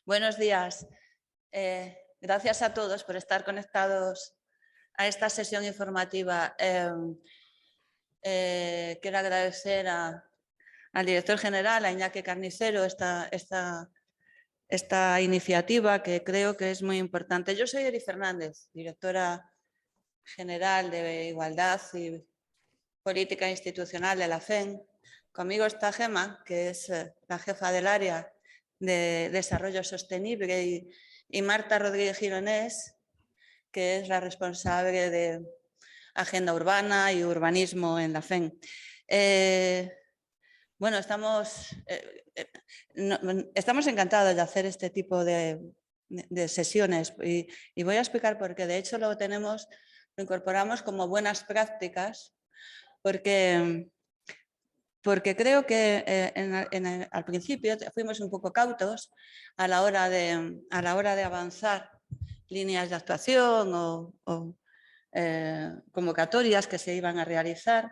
Buenos días. Gracias a todos por estar conectados a esta sesión informativa. Quiero agradecer al director general, a Iñaki Carnicero, esta iniciativa que creo que es muy importante. Yo soy Eri Fernández, directora general de Igualdad y Política Institucional de la FEN. Conmigo está Gemma, que es la jefa del área de Desarrollo Sostenible, y Marta Rodríguez Gironés, que es la responsable de Agenda Urbana y Urbanismo en la FEN. Bueno, estamos encantados de hacer este tipo de sesiones y voy a explicar por qué. De hecho, lo incorporamos como buenas prácticas porque creo que al principio fuimos un poco cautos a la hora de avanzar líneas de actuación o convocatorias que se iban a realizar,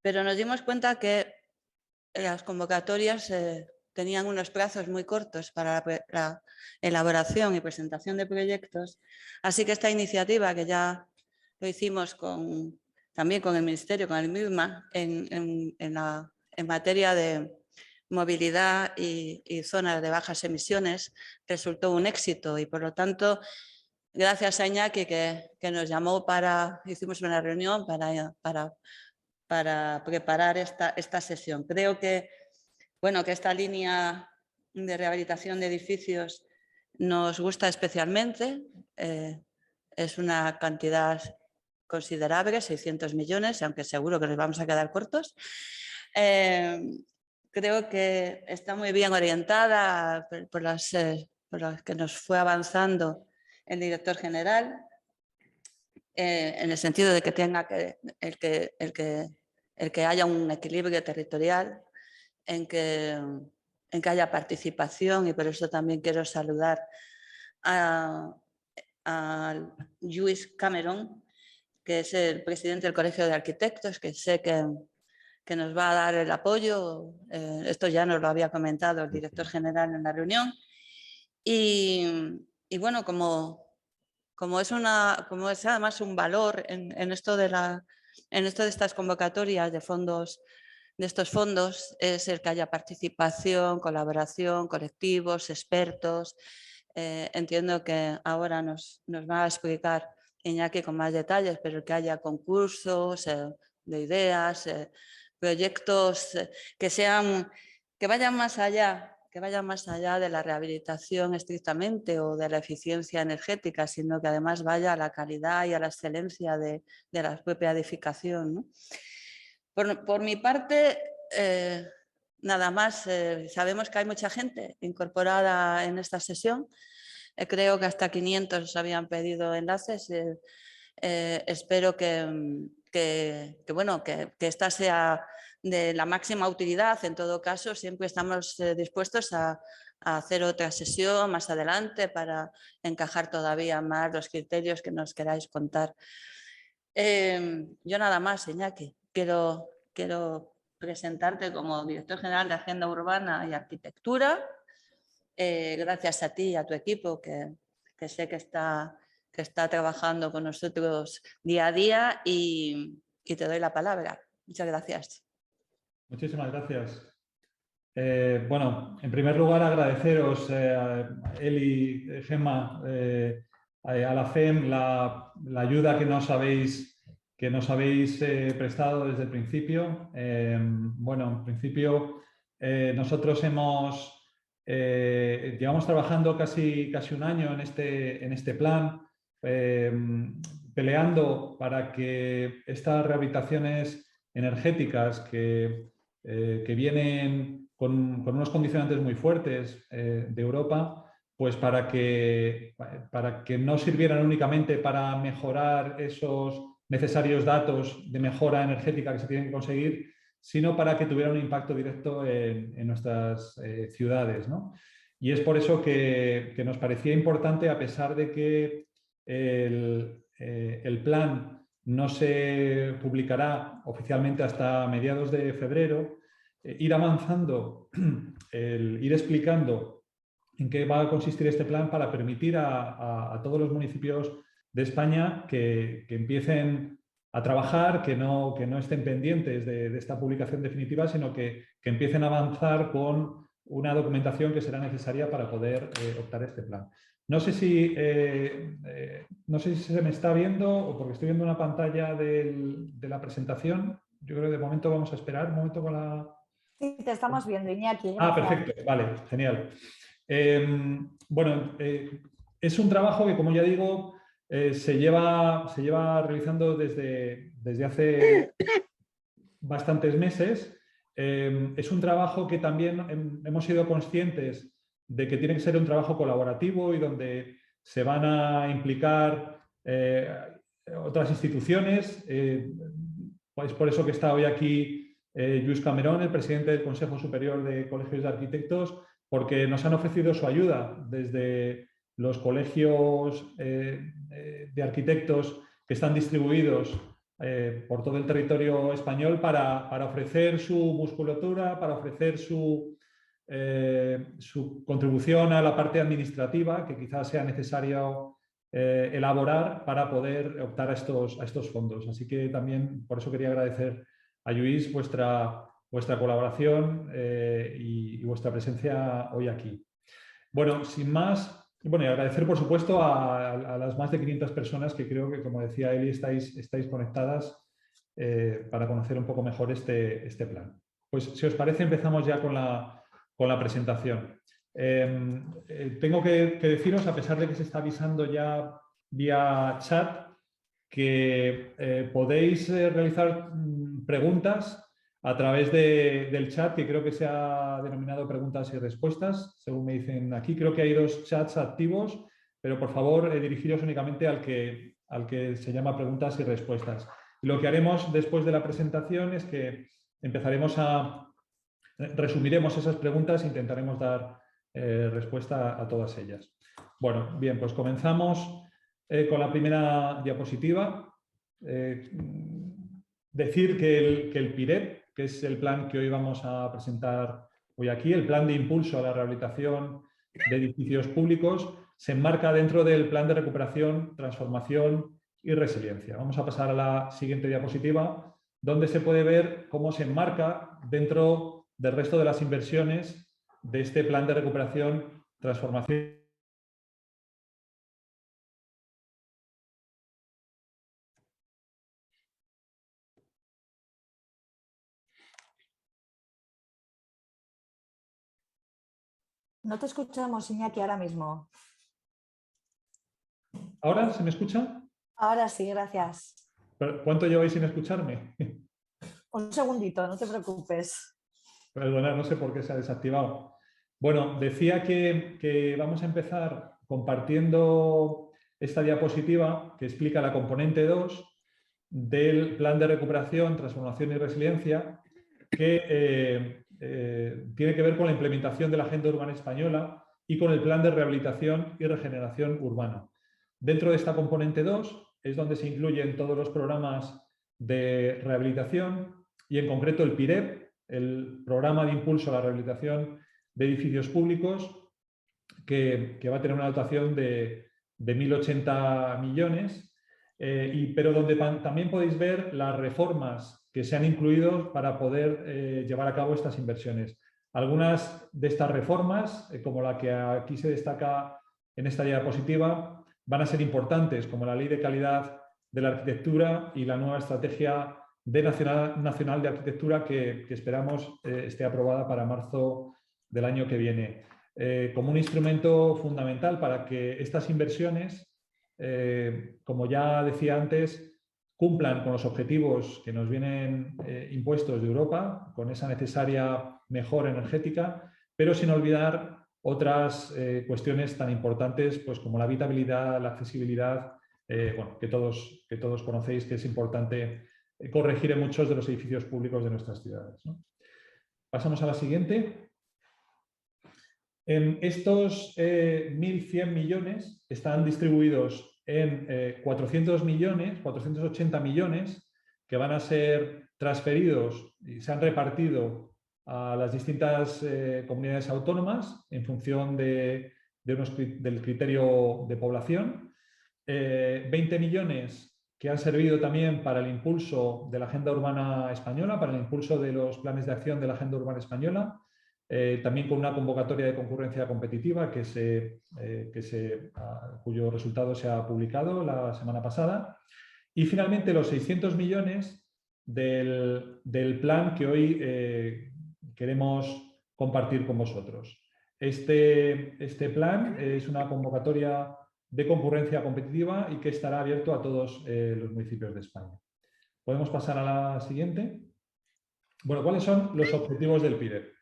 pero nos dimos cuenta que las convocatorias tenían unos plazos muy cortos para la elaboración y presentación de proyectos, así que esta iniciativa, que ya lo hicimos también con el Ministerio, con el MIRMA, en materia de movilidad y zonas de bajas emisiones, resultó un éxito y, por lo tanto, gracias a Iñaki que nos llamó hicimos una reunión para preparar esta sesión. Creo que esta línea de rehabilitación de edificios nos gusta especialmente. Es una cantidad considerable, 600 millones, aunque seguro que les vamos a quedar cortos. Creo que está muy bien orientada por las que nos fue avanzando el director general, en el sentido de que tenga el que haya un equilibrio territorial, en que haya participación, y por eso también quiero saludar a Lewis Cameron, que es el presidente del Colegio de Arquitectos, que sé que nos va a dar el apoyo. Esto ya nos lo había comentado el director general en la reunión. Y bueno, como es además un valor en esto de estas convocatorias de fondos, de estos fondos, es el que haya participación, colaboración, colectivos, expertos. Entiendo que ahora nos va a explicar Iñaki con más detalles, pero que haya concursos de ideas, proyectos que vayan más allá de la rehabilitación estrictamente o de la eficiencia energética, sino que además vaya a la calidad y a la excelencia de la propia edificación, ¿no? Por mi parte, nada más. Sabemos que hay mucha gente incorporada en esta sesión. Creo que hasta 500 habían pedido enlaces. Espero que esta sea de la máxima utilidad. En todo caso, siempre estamos dispuestos a hacer otra sesión más adelante para encajar todavía más los criterios que nos queráis contar. Yo nada más, Iñaki. Quiero presentarte como director general de Agenda Urbana y Arquitectura. Gracias a ti y a tu equipo, que sé que está trabajando con nosotros día a día, y te doy la palabra. Muchas gracias. Muchísimas gracias. Bueno, en primer lugar, agradeceros, Eli, Gemma, a la FEM, la ayuda que nos habéis prestado desde el principio. Bueno, en principio, nosotros llevamos trabajando casi un año en este plan, peleando para que estas rehabilitaciones energéticas que vienen con unos condicionantes muy fuertes de Europa, pues para que no sirvieran únicamente para mejorar esos necesarios datos de mejora energética que se tienen que conseguir, sino para que tuvieran un impacto directo en nuestras ciudades, ¿no? Y es por eso que nos parecía importante, a pesar de que el plan no se publicará oficialmente hasta mediados de febrero, ir avanzando, ir explicando en qué va a consistir este plan para permitir a todos los municipios de España que empiecen a trabajar, que no estén pendientes de esta publicación definitiva, sino que empiecen a avanzar con una documentación que será necesaria para poder optar a este plan. No sé si se me está viendo o porque estoy viendo una pantalla de la presentación. Yo creo que de momento vamos a esperar un momento con la... Sí, te estamos viendo, Iñaki. Ah, perfecto, vale, genial. Bueno, es un trabajo que, como ya digo, se lleva realizando desde hace bastantes meses. Es un trabajo que también hemos sido conscientes de que tiene que ser un trabajo colaborativo y donde se van a implicar otras instituciones. Es por eso que está hoy aquí Lluís Camerón, el presidente del Consejo Superior de Colegios de Arquitectos, porque nos han ofrecido su ayuda desde los colegios de arquitectos que están distribuidos por todo el territorio español para ofrecer su musculatura, para ofrecer su contribución a la parte administrativa que quizás sea necesario elaborar para poder optar a estos fondos. Así que también por eso quería agradecer a Lluís vuestra colaboración y vuestra presencia hoy aquí. Bueno, sin más, bueno, y agradecer por supuesto a las más de 500 personas que creo que, como decía Eli, estáis conectadas para conocer un poco mejor este plan. Pues si os parece empezamos ya con la presentación. Tengo que deciros, a pesar de que se está avisando ya vía chat, que podéis realizar preguntas a través del chat, que creo que se ha denominado preguntas y respuestas, según me dicen aquí. Creo que hay 2 chats activos, pero por favor dirigiros únicamente al que se llama preguntas y respuestas. Lo que haremos después de la presentación es que resumiremos esas preguntas e intentaremos dar respuesta a todas ellas. Bueno, bien, pues comenzamos con la primera diapositiva. Decir que el PIREP, que es el plan que hoy vamos a presentar hoy aquí, el plan de impulso a la rehabilitación de edificios públicos, se enmarca dentro del plan de recuperación, transformación y resiliencia. Vamos a pasar a la siguiente diapositiva, donde se puede ver cómo se enmarca dentro del resto de las inversiones de este plan de recuperación, transformación. No te escuchamos, Iñaki, ahora mismo. ¿Ahora se me escucha? Ahora sí, gracias. ¿Cuánto lleváis sin escucharme? Un segundito, no te preocupes. Perdonad, no sé por qué se ha desactivado. Bueno, decía que vamos a empezar compartiendo esta diapositiva que explica la componente 2 del plan de recuperación, transformación y resiliencia, que tiene que ver con la implementación de la Agenda Urbana Española y con el plan de rehabilitación y regeneración urbana. Dentro de esta componente 2 es donde se incluyen todos los programas de rehabilitación y en concreto el PIREP, el Programa de Impulso a la Rehabilitación de Edificios Públicos, que va a tener una dotación de 1.080 millones, pero donde también podéis ver las reformas que se han incluido para poder llevar a cabo estas inversiones. Algunas de estas reformas, como la que aquí se destaca en esta diapositiva, van a ser importantes, como la Ley de Calidad de la Arquitectura y la nueva Estrategia Nacional de Arquitectura que esperamos esté aprobada para marzo del año que viene, como un instrumento fundamental para que estas inversiones, como ya decía antes, cumplan con los objetivos que nos vienen impuestos de Europa, con esa necesaria mejora energética, pero sin olvidar otras cuestiones tan importantes pues, como la habitabilidad, la accesibilidad, bueno, que todos conocéis que es importante corregir en muchos de los edificios públicos de nuestras ciudades, ¿no? Pasamos a la siguiente. Estos 1.100 millones están distribuidos en 400 millones, 480 millones que van a ser transferidos y se han repartido a las distintas comunidades autónomas en función del criterio de población. 20 millones que han servido también para el impulso de la Agenda Urbana Española, para el impulso de los planes de acción de la Agenda Urbana Española, también con una convocatoria de concurrencia competitiva cuyo resultado se ha publicado la semana pasada. Y finalmente los 600 millones del plan que hoy queremos compartir con vosotros. Este plan es una convocatoria de concurrencia competitiva y que estará abierto a todos los municipios de España. ¿Podemos pasar a la siguiente? Bueno, ¿cuáles son los objetivos del PIDEP?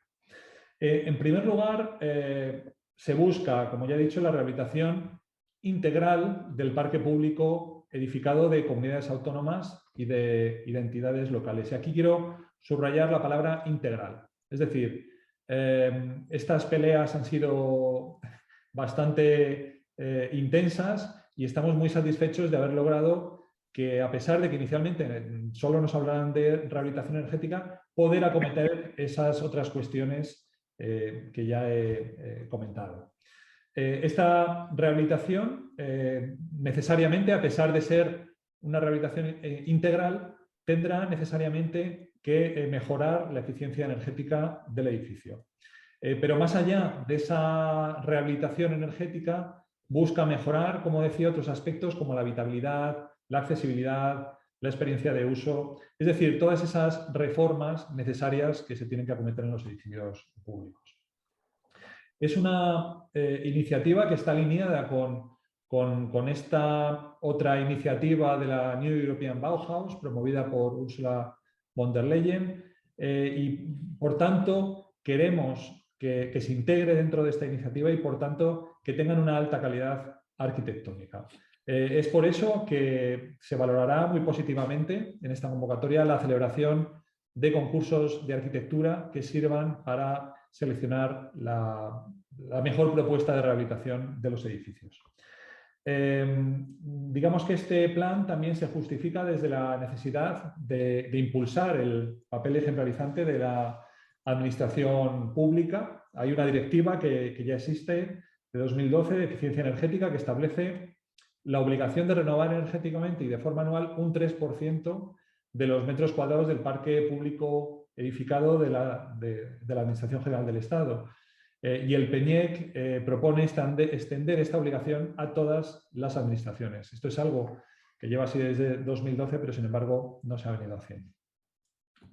En primer lugar, se busca, como ya he dicho, la rehabilitación integral del parque público edificado de comunidades autónomas y de entidades locales. Y aquí quiero subrayar la palabra integral. Es decir, estas peleas han sido bastante intensas y estamos muy satisfechos de haber logrado que, a pesar de que inicialmente solo nos hablaban de rehabilitación energética, poder acometer esas otras cuestiones que ya he comentado. Esta rehabilitación, necesariamente, a pesar de ser una rehabilitación integral, tendrá necesariamente que mejorar la eficiencia energética del edificio. Pero más allá de esa rehabilitación energética, busca mejorar, como decía, otros aspectos como la habitabilidad, la accesibilidad, la experiencia de uso, es decir, todas esas reformas necesarias que se tienen que acometer en los edificios públicos. Es una iniciativa que está alineada con esta otra iniciativa de la New European Bauhaus, promovida por Ursula von der Leyen, y por tanto queremos que se integre dentro de esta iniciativa y por tanto que tengan una alta calidad arquitectónica. Es por eso que se valorará muy positivamente en esta convocatoria la celebración de concursos de arquitectura que sirvan para seleccionar la mejor propuesta de rehabilitación de los edificios. Digamos que este plan también se justifica desde la necesidad de impulsar el papel ejemplarizante de la administración pública. Hay una directiva que ya existe de 2012 de eficiencia energética que establece la obligación de renovar energéticamente y de forma anual un 3% de los metros cuadrados del parque público edificado de la Administración General del Estado. Y el PEñEC propone extender esta obligación a todas las administraciones. Esto es algo que lleva así desde 2012, pero sin embargo no se ha venido haciendo.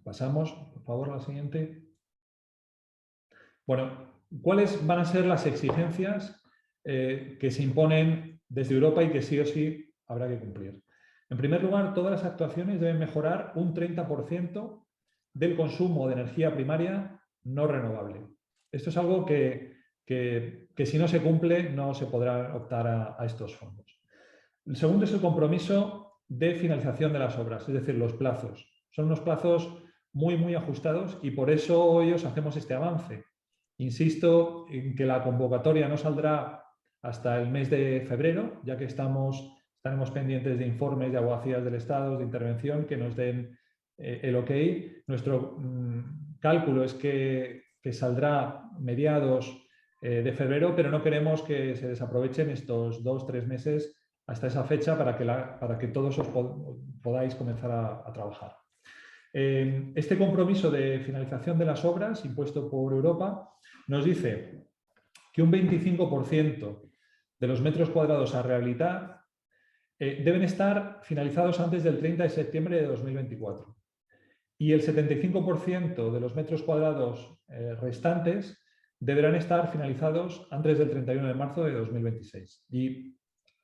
Pasamos, por favor, a la siguiente. Bueno, ¿cuáles van a ser las exigencias que se imponen desde Europa y que sí o sí habrá que cumplir? En primer lugar, todas las actuaciones deben mejorar un 30% del consumo de energía primaria no renovable. Esto es algo que si no se cumple no se podrá optar a estos fondos. El segundo es el compromiso de finalización de las obras, es decir, los plazos. Son unos plazos muy ajustados y por eso hoy os hacemos este avance. Insisto en que la convocatoria no saldrá hasta el mes de febrero, ya que estaremos pendientes de informes de Abogacías del Estado, de intervención, que nos den el ok. Nuestro cálculo es que saldrá mediados de febrero, pero no queremos que se desaprovechen estos 2 o 3 meses hasta esa fecha para que todos podáis comenzar a trabajar. Este compromiso de finalización de las obras impuesto por Europa nos dice que un 25% de los metros cuadrados a rehabilitar deben estar finalizados antes del 30 de septiembre de 2024 y el 75% de los metros cuadrados restantes deberán estar finalizados antes del 31 de marzo de 2026. Y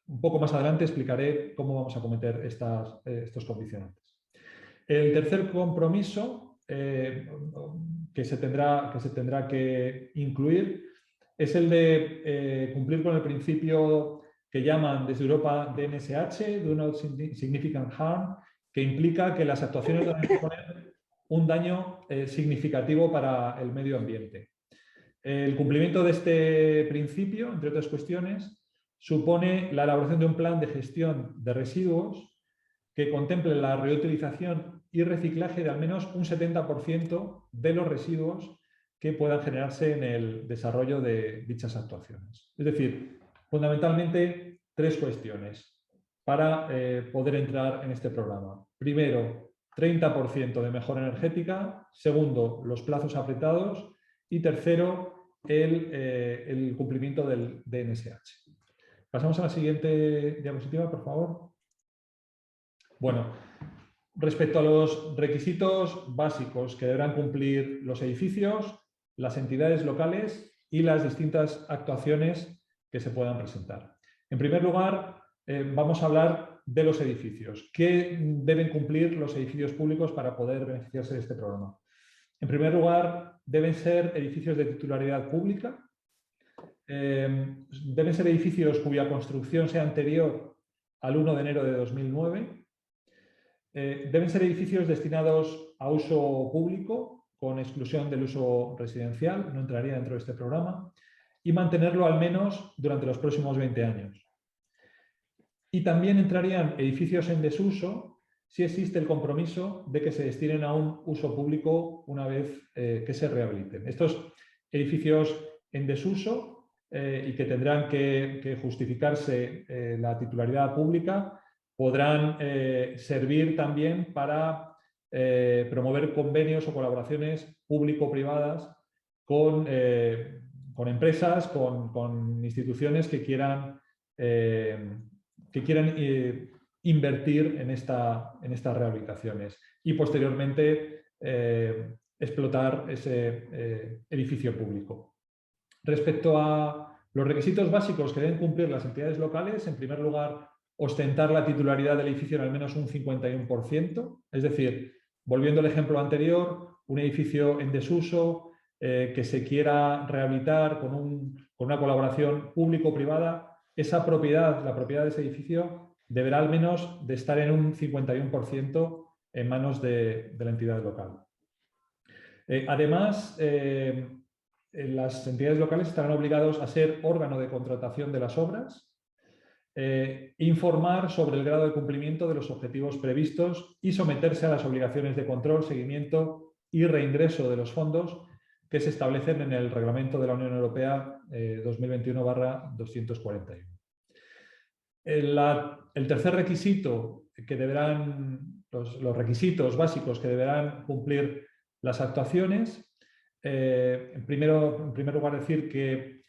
un poco más adelante explicaré cómo vamos a cometer estos condicionantes. El tercer compromiso que se tendrá que incluir es el de cumplir con el principio que llaman desde Europa DNSH, Do Not Significant Harm, que implica que las actuaciones deben suponer un daño significativo para el medio ambiente. El cumplimiento de este principio, entre otras cuestiones, supone la elaboración de un plan de gestión de residuos que contemple la reutilización y reciclaje de al menos un 70% de los residuos que puedan generarse en el desarrollo de dichas actuaciones. Es decir, fundamentalmente 3 cuestiones para poder entrar en este programa. Primero, 30% de mejora energética. Segundo, los plazos apretados. Y tercero, el cumplimiento del DNSH. Pasamos a la siguiente diapositiva, por favor. Bueno, respecto a los requisitos básicos que deberán cumplir los edificios, las entidades locales y las distintas actuaciones que se puedan presentar. En primer lugar, vamos a hablar de los edificios. ¿Qué deben cumplir los edificios públicos para poder beneficiarse de este programa? En primer lugar, deben ser edificios de titularidad pública. Deben ser edificios cuya construcción sea anterior al 1 de enero de 2009. Deben ser edificios destinados a uso público, con exclusión del uso residencial, no entraría dentro de este programa, y mantenerlo al menos durante los próximos 20 años. Y también entrarían edificios en desuso si existe el compromiso de que se destinen a un uso público una vez que se rehabiliten. Estos edificios en desuso y que tendrán que justificarse la titularidad pública podrán servir también para promover convenios o colaboraciones público-privadas con empresas, con instituciones que quieran invertir en estas rehabilitaciones y posteriormente explotar ese edificio público. Respecto a los requisitos básicos que deben cumplir las entidades locales, en primer lugar, ostentar la titularidad del edificio en al menos un 51%, es decir, volviendo al ejemplo anterior, un edificio en desuso que se quiera rehabilitar con una colaboración público-privada, esa propiedad, la propiedad de ese edificio, deberá al menos de estar en un 51% en manos de la entidad local. Además, las entidades locales estarán obligados a ser órgano de contratación de las obras, informar sobre el grado de cumplimiento de los objetivos previstos y someterse a las obligaciones de control, seguimiento y reingreso de los fondos que se establecen en el Reglamento de la Unión Europea 2021/241. El tercer requisito que deberán, los requisitos básicos que deberán cumplir las actuaciones, en primer lugar decir que,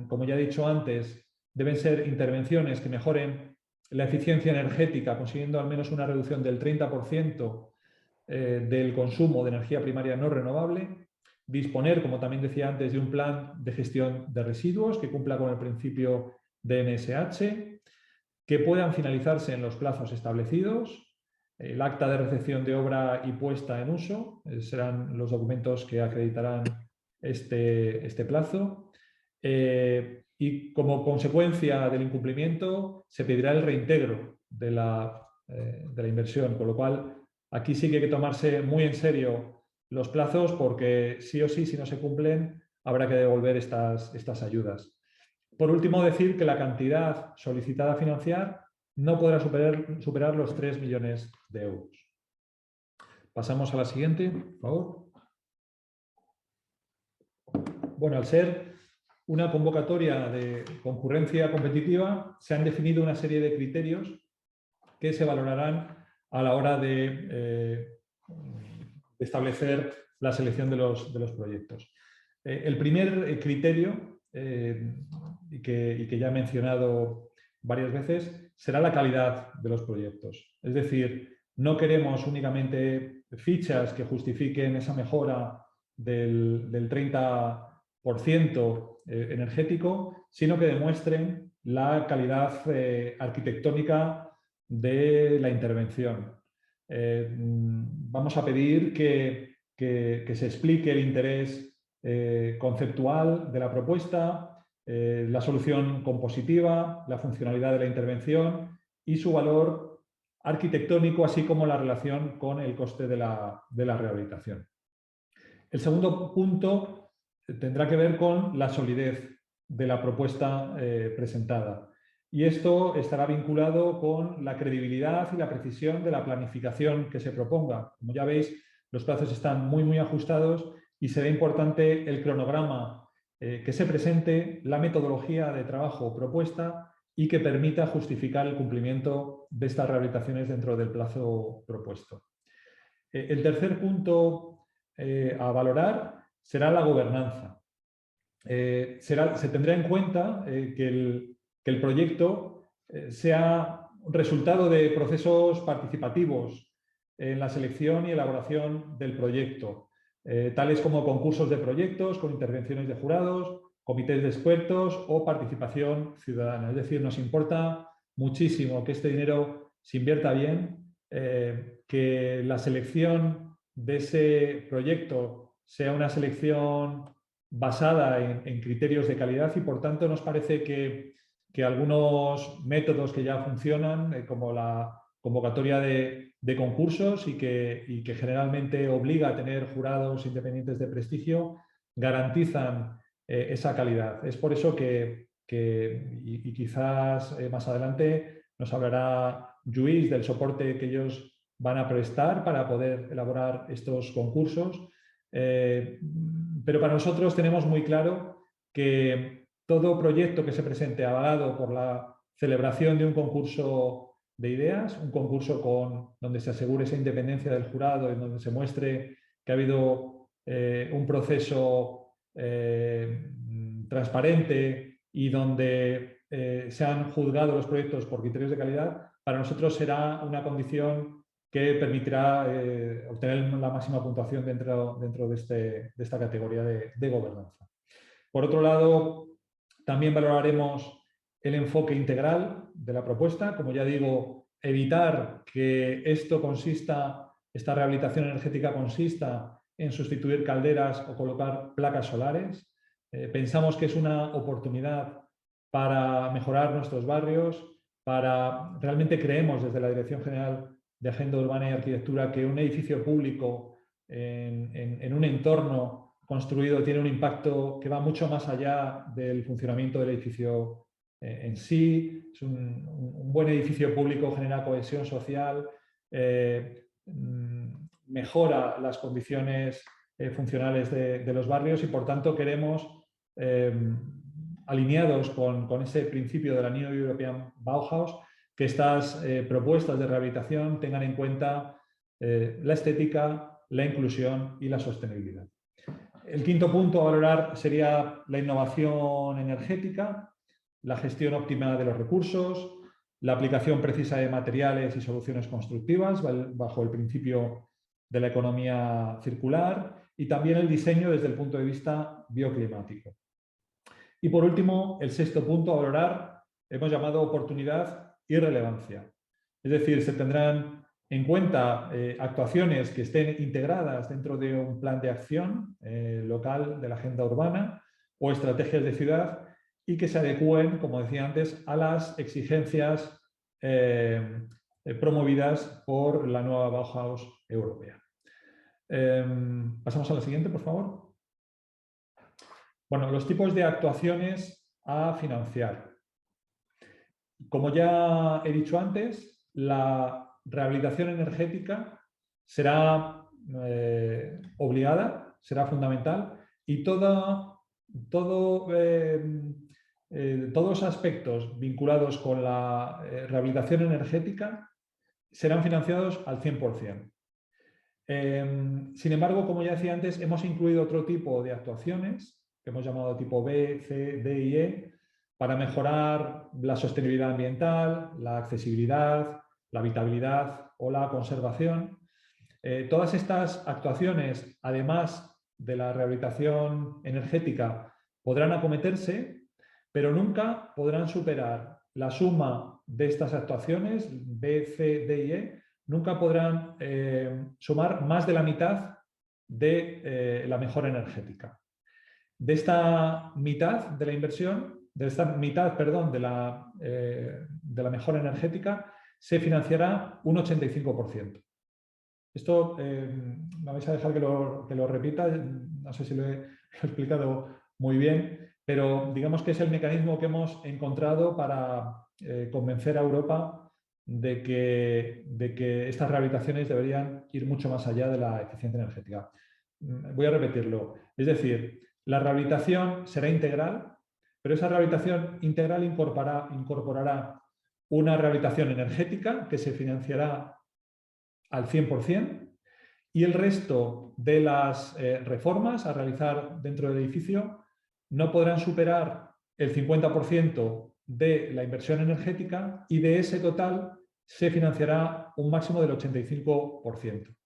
como ya he dicho antes, deben ser intervenciones que mejoren la eficiencia energética, consiguiendo al menos una reducción del 30% del consumo de energía primaria no renovable. Disponer, como también decía antes, de un plan de gestión de residuos que cumpla con el principio DNSH, que puedan finalizarse en los plazos establecidos. El acta de recepción de obra y puesta en uso serán los documentos que acreditarán este plazo. Y como consecuencia del incumplimiento se pedirá el reintegro de la inversión, con lo cual aquí sí que hay que tomarse muy en serio los plazos porque sí o sí, si no se cumplen, habrá que devolver estas ayudas. Por último, decir que la cantidad solicitada a financiar no podrá superar los 3 millones de euros. Pasamos a la siguiente, por favor. Bueno, al ser una convocatoria de concurrencia competitiva, se han definido una serie de criterios que se valorarán a la hora de establecer la selección de los proyectos. El primer criterio, y que ya he mencionado varias veces, será la calidad de los proyectos. Es decir, no queremos únicamente fichas que justifiquen esa mejora del 30% energético, sino que demuestren la calidad arquitectónica de la intervención. Vamos a pedir que se explique el interés conceptual de la propuesta, la solución compositiva, la funcionalidad de la intervención y su valor arquitectónico, así como la relación con el coste de la rehabilitación. El segundo punto tendrá que ver con la solidez de la propuesta presentada. Y esto estará vinculado con la credibilidad y la precisión de la planificación que se proponga. Como ya veis, los plazos están muy ajustados y será importante el cronograma que se presente, la metodología de trabajo propuesta y que permita justificar el cumplimiento de estas rehabilitaciones dentro del plazo propuesto. El tercer punto a valorar será la gobernanza. Se tendrá en cuenta que el proyecto sea resultado de procesos participativos en la selección y elaboración del proyecto, tales como concursos de proyectos con intervenciones de jurados, comités de expertos o participación ciudadana. Es decir, nos importa muchísimo que este dinero se invierta bien, que la selección de ese proyecto sea una selección basada en criterios de calidad y, por tanto, nos parece que algunos métodos que ya funcionan, como la convocatoria de concursos y que generalmente obliga a tener jurados independientes de prestigio, garantizan esa calidad. Es por eso que quizás más adelante nos hablará Lluís del soporte que ellos van a prestar para poder elaborar estos concursos. Pero para nosotros tenemos muy claro que todo proyecto que se presente avalado por la celebración de un concurso de ideas, un concurso donde se asegure esa independencia del jurado, en donde se muestre que ha habido un proceso transparente y donde se han juzgado los proyectos por criterios de calidad, para nosotros será una condición que permitirá obtener la máxima puntuación dentro de esta categoría de gobernanza. Por otro lado, también valoraremos el enfoque integral de la propuesta. Como ya digo, evitar que esta rehabilitación energética consista en sustituir calderas o colocar placas solares. Pensamos que es una oportunidad para mejorar nuestros barrios, realmente creemos desde la Dirección General de Agenda Urbana y Arquitectura que un edificio público en un entorno construido tiene un impacto que va mucho más allá del funcionamiento del edificio en sí. Es un buen edificio público genera cohesión social, mejora las condiciones funcionales de los barrios y, por tanto, queremos, alineados con ese principio de la New European Bauhaus, que estas propuestas de rehabilitación tengan en cuenta la estética, la inclusión y la sostenibilidad. El quinto punto a valorar sería la innovación energética, la gestión óptima de los recursos, la aplicación precisa de materiales y soluciones constructivas bajo el principio de la economía circular y también el diseño desde el punto de vista bioclimático. Y por último, el sexto punto a valorar hemos llamado oportunidad y relevancia. Es decir, se tendrán en cuenta actuaciones que estén integradas dentro de un plan de acción local de la agenda urbana o estrategias de ciudad y que se adecúen, como decía antes, a las exigencias promovidas por la nueva Bauhaus europea. Pasamos a la siguiente, por favor. Bueno, los tipos de actuaciones a financiar. Como ya he dicho antes, la rehabilitación energética será obligada, será fundamental y todos los aspectos vinculados con la rehabilitación energética serán financiados al 100%. Sin embargo, como ya decía antes, hemos incluido otro tipo de actuaciones que hemos llamado tipo B, C, D y E, para mejorar la sostenibilidad ambiental, la accesibilidad, la habitabilidad o la conservación. Todas estas actuaciones, además de la rehabilitación energética, podrán acometerse pero nunca podrán superar la suma de estas actuaciones, B, C, D y E, nunca podrán sumar más de la mitad de la mejora energética. De esta mitad de la inversión, de esta mitad, perdón, de la mejora energética, se financiará un 85%. Esto me vais a dejar que lo repita, no sé si lo he explicado muy bien, pero digamos que es el mecanismo que hemos encontrado para convencer a Europa de que estas rehabilitaciones deberían ir mucho más allá de la eficiencia energética. Voy a repetirlo. Es decir, la rehabilitación será integral, pero esa rehabilitación integral incorporará una rehabilitación energética que se financiará al 100%, y el resto de las reformas a realizar dentro del edificio no podrán superar el 50% de la inversión energética, y de ese total se financiará un máximo del 85%.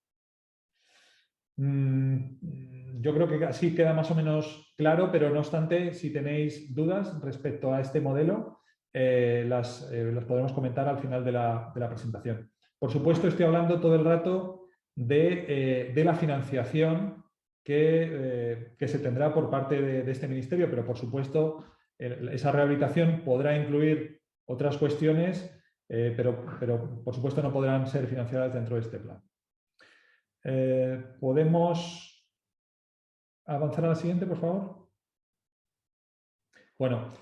Yo creo que así queda más o menos claro, pero no obstante, si tenéis dudas respecto a este modelo, las podremos comentar al final de la presentación. Por supuesto, estoy hablando todo el rato de la financiación que se tendrá por parte de este ministerio, pero por supuesto esa rehabilitación podrá incluir otras cuestiones, pero por supuesto no podrán ser financiadas dentro de este plan. ¿Podemos avanzar a la siguiente, por favor? Bueno,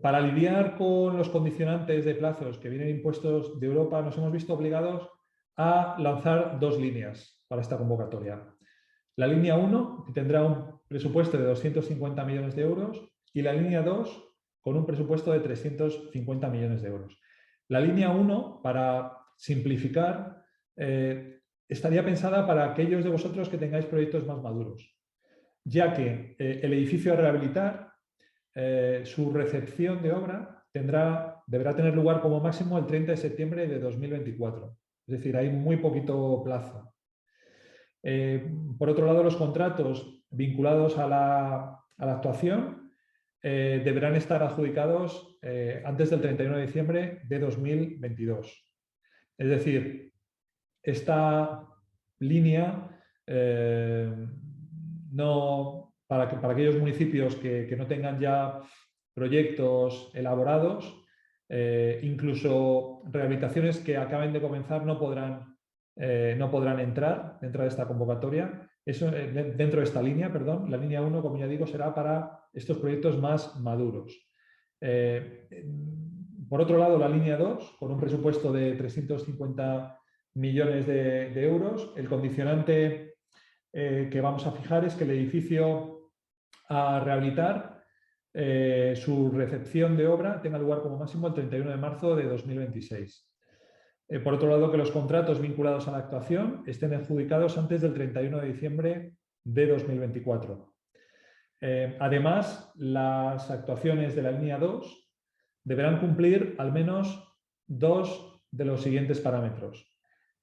para lidiar con los condicionantes de plazos que vienen impuestos de Europa, nos hemos visto obligados a lanzar dos líneas para esta convocatoria. La línea 1, que tendrá un presupuesto de 250 millones de euros, y la línea 2, con un presupuesto de 350 millones de euros. La línea 1, para simplificar, estaría pensada para aquellos de vosotros que tengáis proyectos más maduros, ya que el edificio a rehabilitar, su recepción de obra deberá tener lugar como máximo el 30 de septiembre de 2024. Es decir, hay muy poquito plazo. Por otro lado, los contratos vinculados a la actuación deberán estar adjudicados antes del 31 de diciembre de 2022. Es decir, esta línea para aquellos municipios que no tengan ya proyectos elaborados, incluso rehabilitaciones que acaben de comenzar no podrán entrar dentro de esta convocatoria. Dentro de esta línea, perdón, la línea 1, como ya digo, será para estos proyectos más maduros. Por otro lado, la línea 2, con un presupuesto de 350 millones de euros, el condicionante que vamos a fijar es que el edificio a rehabilitar, su recepción de obra tenga lugar como máximo el 31 de marzo de 2026. Por otro lado, que los contratos vinculados a la actuación estén adjudicados antes del 31 de diciembre de 2024. Además, las actuaciones de la línea 2 deberán cumplir al menos dos de los siguientes parámetros: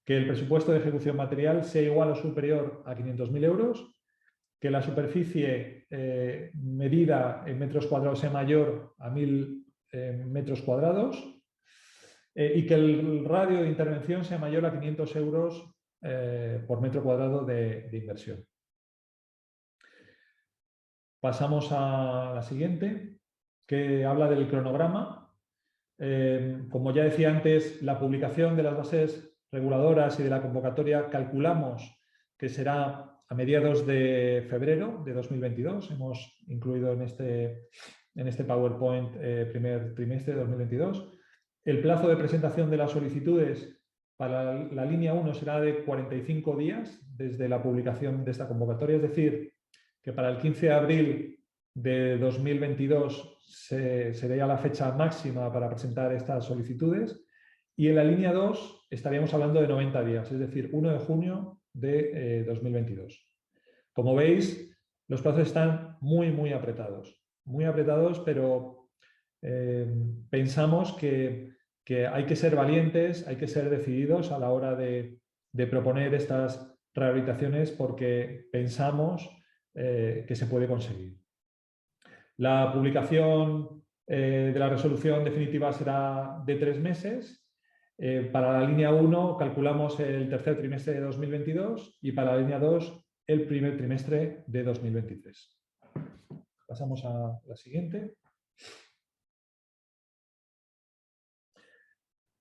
que el presupuesto de ejecución material sea igual o superior a 500.000 euros, que la superficie medida en metros cuadrados sea mayor a 1.000 metros cuadrados, y que el radio de intervención sea mayor a 500 euros por metro cuadrado de inversión. Pasamos a la siguiente, que habla del cronograma. Como ya decía antes, la publicación de las bases reguladoras y de la convocatoria calculamos que será a mediados de febrero de 2022. Hemos incluido en este PowerPoint primer trimestre de 2022. El plazo de presentación de las solicitudes para la línea 1 será de 45 días desde la publicación de esta convocatoria, es decir, que para el 15 de abril de 2022 sería la fecha máxima para presentar estas solicitudes, y en la línea 2 estaríamos hablando de 90 días, es decir, 1 de junio de 2022. Como veis, los plazos están muy apretados, pero pensamos que hay que ser valientes, hay que ser decididos a la hora de proponer estas rehabilitaciones, porque pensamos que se puede conseguir. La publicación de la resolución definitiva será de 3 meses. Para la línea 1 calculamos el tercer trimestre de 2022 y para la línea 2 el primer trimestre de 2023. Pasamos a la siguiente.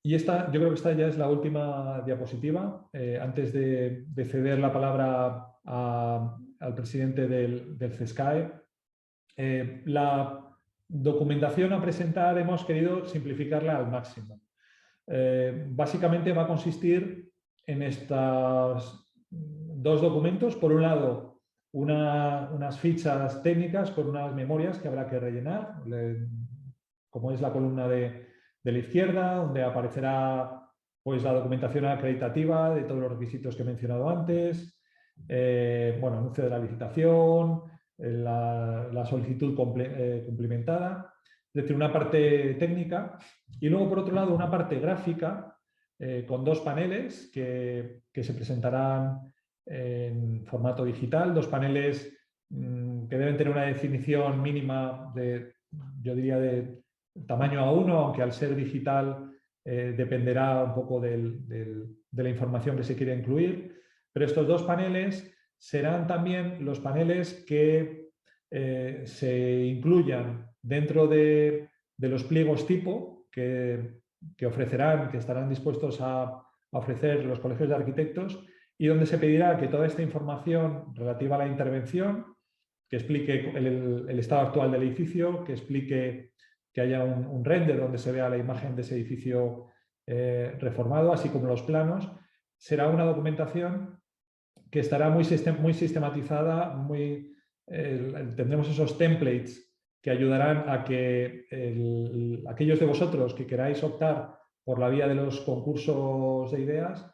Y esta, yo creo que esta ya es la última diapositiva. Antes de ceder la palabra al presidente del CESCAE, la documentación a presentar hemos querido simplificarla al máximo. Básicamente va a consistir en estos 2 documentos. Por un lado, unas fichas técnicas con unas memorias que habrá que rellenar, como es la columna de la izquierda, donde aparecerá pues, la documentación acreditativa de todos los requisitos que he mencionado antes, bueno, anuncio de la licitación, la solicitud cumplimentada, es decir, una parte técnica, y luego por otro lado una parte gráfica con 2 paneles que se presentarán en formato digital, 2 paneles que deben tener una definición mínima de, yo diría, de tamaño A1, aunque al ser digital dependerá un poco de la información que se quiera incluir. Pero estos 2 paneles serán también los paneles que se incluyan dentro de los pliegos tipo que ofrecerán, que estarán dispuestos a ofrecer los colegios de arquitectos, y donde se pedirá que toda esta información relativa a la intervención, que explique el estado actual del edificio, que explique que haya un render donde se vea la imagen de ese edificio reformado, así como los planos, será una documentación que estará muy sistematizada, tendremos esos templates que ayudarán a que aquellos de vosotros que queráis optar por la vía de los concursos de ideas,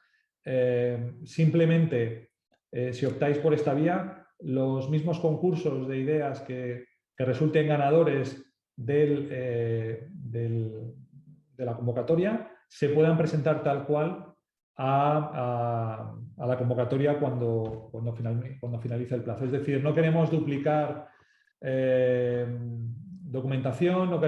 simplemente, si optáis por esta vía, los mismos concursos de ideas que resulten ganadores de la convocatoria se puedan presentar tal cual a la convocatoria cuando finalice el plazo. Es decir, no queremos duplicar documentación,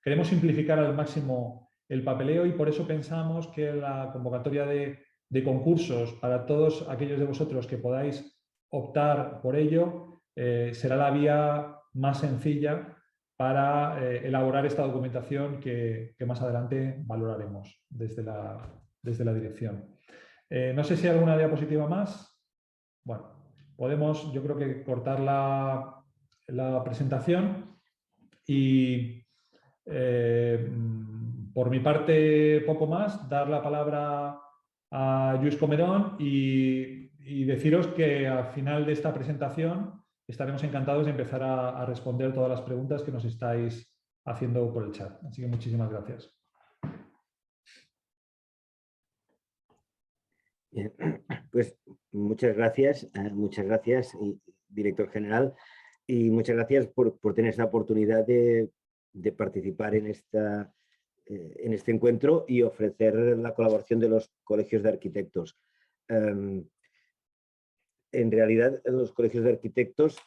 queremos simplificar al máximo el papeleo, y por eso pensamos que la convocatoria de concursos para todos aquellos de vosotros que podáis optar por ello será la vía más sencilla para elaborar esta documentación que más adelante valoraremos desde la dirección. No sé si hay alguna diapositiva más. Bueno, podemos, yo creo que cortar la presentación y por mi parte poco más, dar la palabra a Lluís Comerón y deciros que al final de esta presentación estaremos encantados de empezar a responder todas las preguntas que nos estáis haciendo por el chat. Así que muchísimas gracias. Bien, pues muchas gracias, director general, y muchas gracias por tener esta oportunidad de participar en este encuentro y ofrecer la colaboración de los colegios de arquitectos. En realidad, los colegios de arquitectos,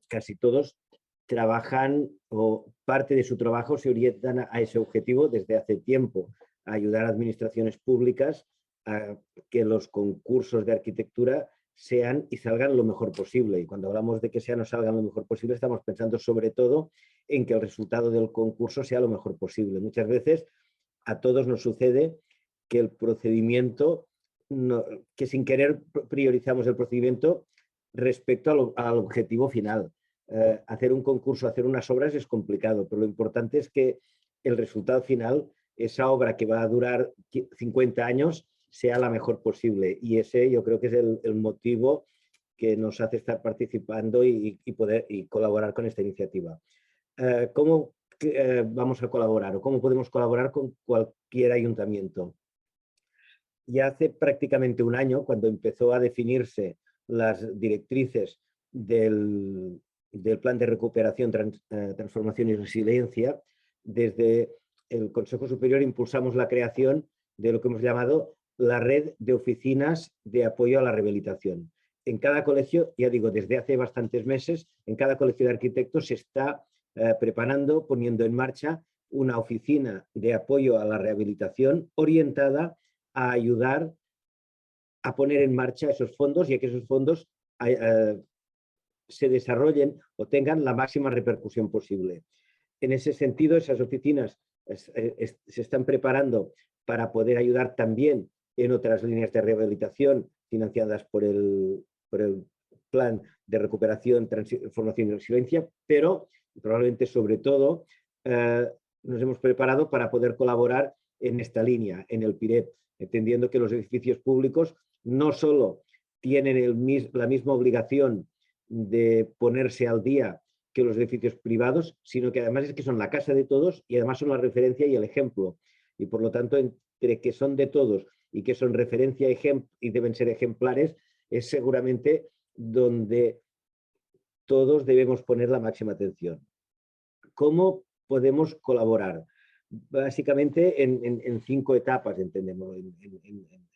casi todos, trabajan o parte de su trabajo se orientan a ese objetivo desde hace tiempo, a ayudar a administraciones públicas a que los concursos de arquitectura sean y salgan lo mejor posible. Y cuando hablamos de que sean o salgan lo mejor posible, estamos pensando sobre todo en que el resultado del concurso sea lo mejor posible. Muchas veces a todos nos sucede que el procedimiento, que sin querer priorizamos el procedimiento respecto al objetivo final. Hacer un concurso, hacer unas obras es complicado, pero lo importante es que el resultado final, esa obra que va a durar 50 años, sea la mejor posible. Y ese yo creo que es el motivo que nos hace estar participando y poder colaborar con esta iniciativa. ¿Cómo vamos a colaborar o cómo podemos colaborar con cualquier ayuntamiento? Ya hace prácticamente un año, cuando empezó a definirse las directrices del Plan de Recuperación, Transformación y Resiliencia, desde el Consejo Superior impulsamos la creación de lo que hemos llamado la red de oficinas de apoyo a la rehabilitación. En cada colegio, ya digo, desde hace bastantes meses, en cada colegio de arquitectos se está preparando, poniendo en marcha una oficina de apoyo a la rehabilitación orientada a ayudar a poner en marcha esos fondos y a que esos fondos se desarrollen o tengan la máxima repercusión posible. En ese sentido, esas oficinas se están preparando para poder ayudar también en otras líneas de rehabilitación financiadas por el Plan de Recuperación, Transformación y Resiliencia, pero probablemente sobre todo nos hemos preparado para poder colaborar en esta línea, en el PIREP, entendiendo que los edificios públicos no solo tienen la misma obligación de ponerse al día que los edificios privados, sino que además es que son la casa de todos y además son la referencia y el ejemplo. Y por lo tanto, entre que son de todos y que son referencia y deben ser ejemplares, es seguramente donde todos debemos poner la máxima atención. ¿Cómo podemos colaborar? Básicamente en 5 etapas, entendemos,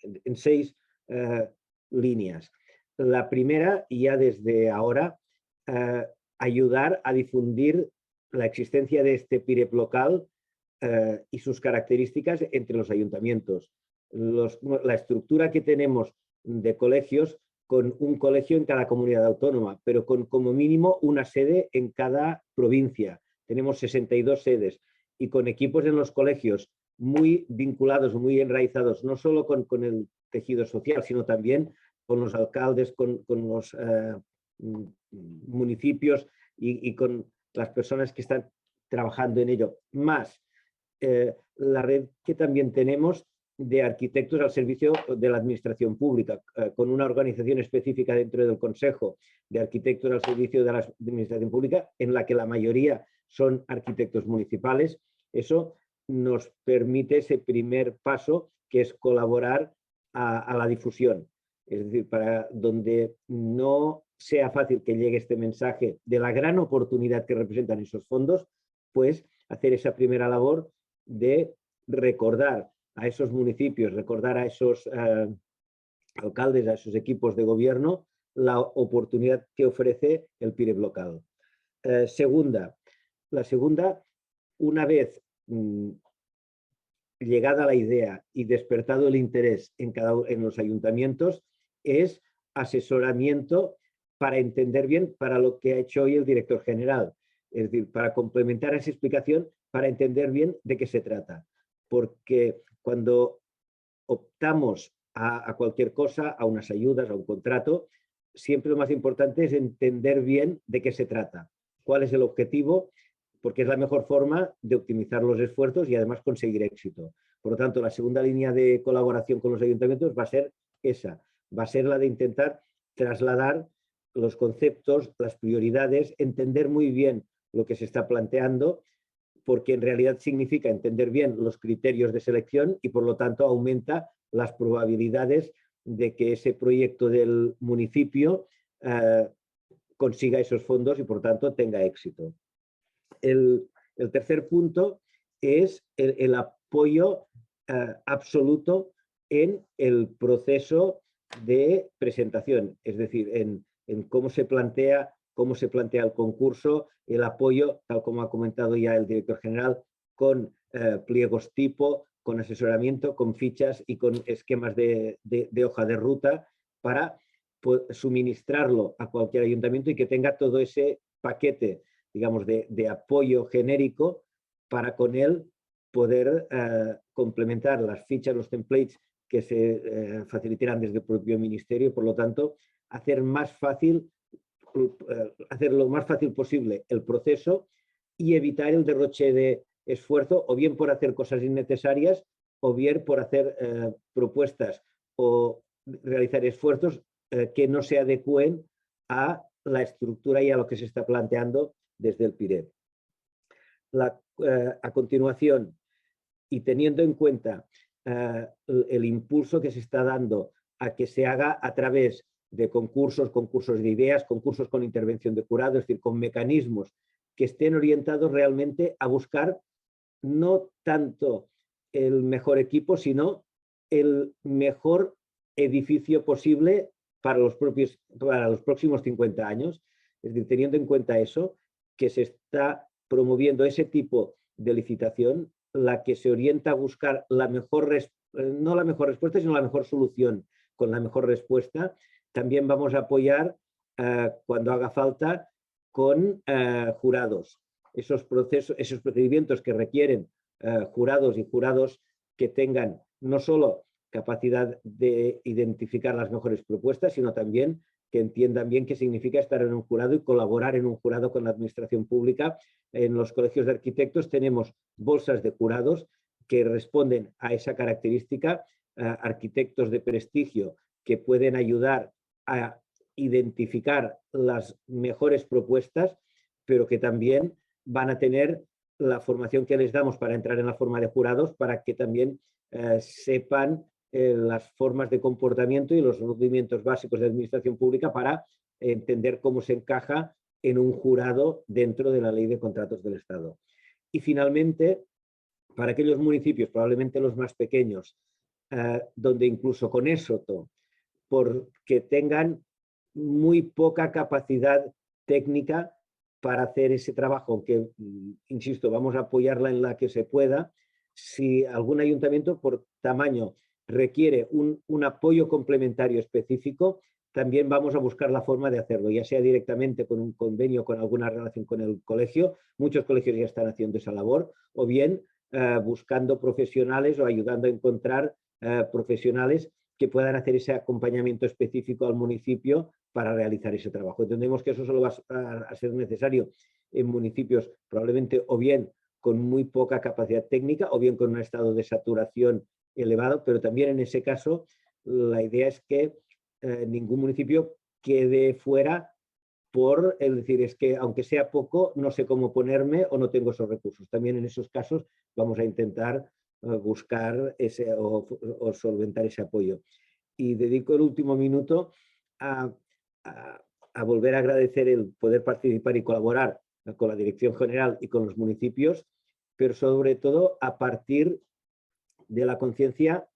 en 6 líneas. La primera, y ya desde ahora, ayudar a difundir la existencia de este PIREP local y sus características entre los ayuntamientos. La estructura que tenemos de colegios, con un colegio en cada comunidad autónoma, pero con como mínimo una sede en cada provincia. Tenemos 62 sedes y con equipos en los colegios muy vinculados, muy enraizados, no solo con el tejido social, sino también con los alcaldes, con los municipios y con las personas que están trabajando en ello. Más la red que también tenemos de arquitectos al servicio de la administración pública, con una organización específica dentro del Consejo de Arquitectos al servicio de la administración pública, en la que la mayoría son arquitectos municipales. Eso nos permite ese primer paso, que es colaborar a la difusión. Es decir, para donde no sea fácil que llegue este mensaje de la gran oportunidad que representan esos fondos, pues hacer esa primera labor de recordar a esos municipios, recordar a esos alcaldes, a esos equipos de gobierno, la oportunidad que ofrece el PIREP local. La segunda, una vez llegada la idea y despertado el interés en los ayuntamientos, es asesoramiento para entender bien para lo que ha hecho hoy el director general. Es decir, para complementar esa explicación, para entender bien de qué se trata. Porque cuando optamos a cualquier cosa, a unas ayudas, a un contrato, siempre lo más importante es entender bien de qué se trata, cuál es el objetivo, porque es la mejor forma de optimizar los esfuerzos y además conseguir éxito. Por lo tanto, la segunda línea de colaboración con los ayuntamientos va a ser esa, va a ser la de intentar trasladar los conceptos, las prioridades, entender muy bien lo que se está planteando, porque en realidad significa entender bien los criterios de selección y por lo tanto aumenta las probabilidades de que ese proyecto del municipio consiga esos fondos y por tanto tenga éxito. El tercer punto es el apoyo absoluto en el proceso de presentación, es decir, en cómo se plantea el concurso, el apoyo, tal como ha comentado ya el director general, con pliegos tipo, con asesoramiento, con fichas y con esquemas de hoja de ruta para suministrarlo a cualquier ayuntamiento y que tenga todo ese paquete, digamos, de apoyo genérico para con él poder complementar las fichas, los templates que se facilitarán desde el propio ministerio y por lo tanto hacer lo más fácil posible el proceso y evitar el derroche de esfuerzo, o bien por hacer cosas innecesarias, o bien por hacer propuestas o realizar esfuerzos que no se adecúen a la estructura y a lo que se está planteando desde el PIREP. A continuación, y teniendo en cuenta el impulso que se está dando a que se haga a través de concursos de ideas, concursos con intervención de jurado, es decir, con mecanismos que estén orientados realmente a buscar no tanto el mejor equipo, sino el mejor edificio posible para los próximos 50 años. Es decir, teniendo en cuenta eso, que se está promoviendo ese tipo de licitación, la que se orienta a buscar la mejor, no la mejor respuesta, sino la mejor solución con la mejor respuesta. También vamos a apoyar cuando haga falta con jurados. Esos procedimientos que requieren jurados y jurados que tengan no solo capacidad de identificar las mejores propuestas, sino también que entiendan bien qué significa estar en un jurado y colaborar en un jurado con la administración pública. En los colegios de arquitectos tenemos bolsas de jurados que responden a esa característica, arquitectos de prestigio que pueden ayudar a identificar las mejores propuestas, pero que también van a tener la formación que les damos para entrar en la forma de jurados, para que también sepan las formas de comportamiento y los movimientos básicos de administración pública para entender cómo se encaja en un jurado dentro de la Ley de Contratos del Estado. Y finalmente, para aquellos municipios, probablemente los más pequeños, donde incluso con ESOTO, porque tengan muy poca capacidad técnica para hacer ese trabajo, aunque, insisto, vamos a apoyarla en la que se pueda. Si algún ayuntamiento por tamaño requiere un apoyo complementario específico, también vamos a buscar la forma de hacerlo, ya sea directamente con un convenio, con alguna relación con el colegio. Muchos colegios ya están haciendo esa labor, o bien buscando profesionales o ayudando a encontrar profesionales que puedan hacer ese acompañamiento específico al municipio para realizar ese trabajo. Entendemos que eso solo va a ser necesario en municipios probablemente o bien con muy poca capacidad técnica o bien con un estado de saturación elevado, pero también en ese caso la idea es que ningún municipio quede fuera por el decir, es que aunque sea poco, no sé cómo ponerme o no tengo esos recursos. También en esos casos vamos a intentar buscar ese o solventar ese apoyo. Y dedico el último minuto a volver a agradecer el poder participar y colaborar con la Dirección General y con los municipios, pero sobre todo a partir de la conciencia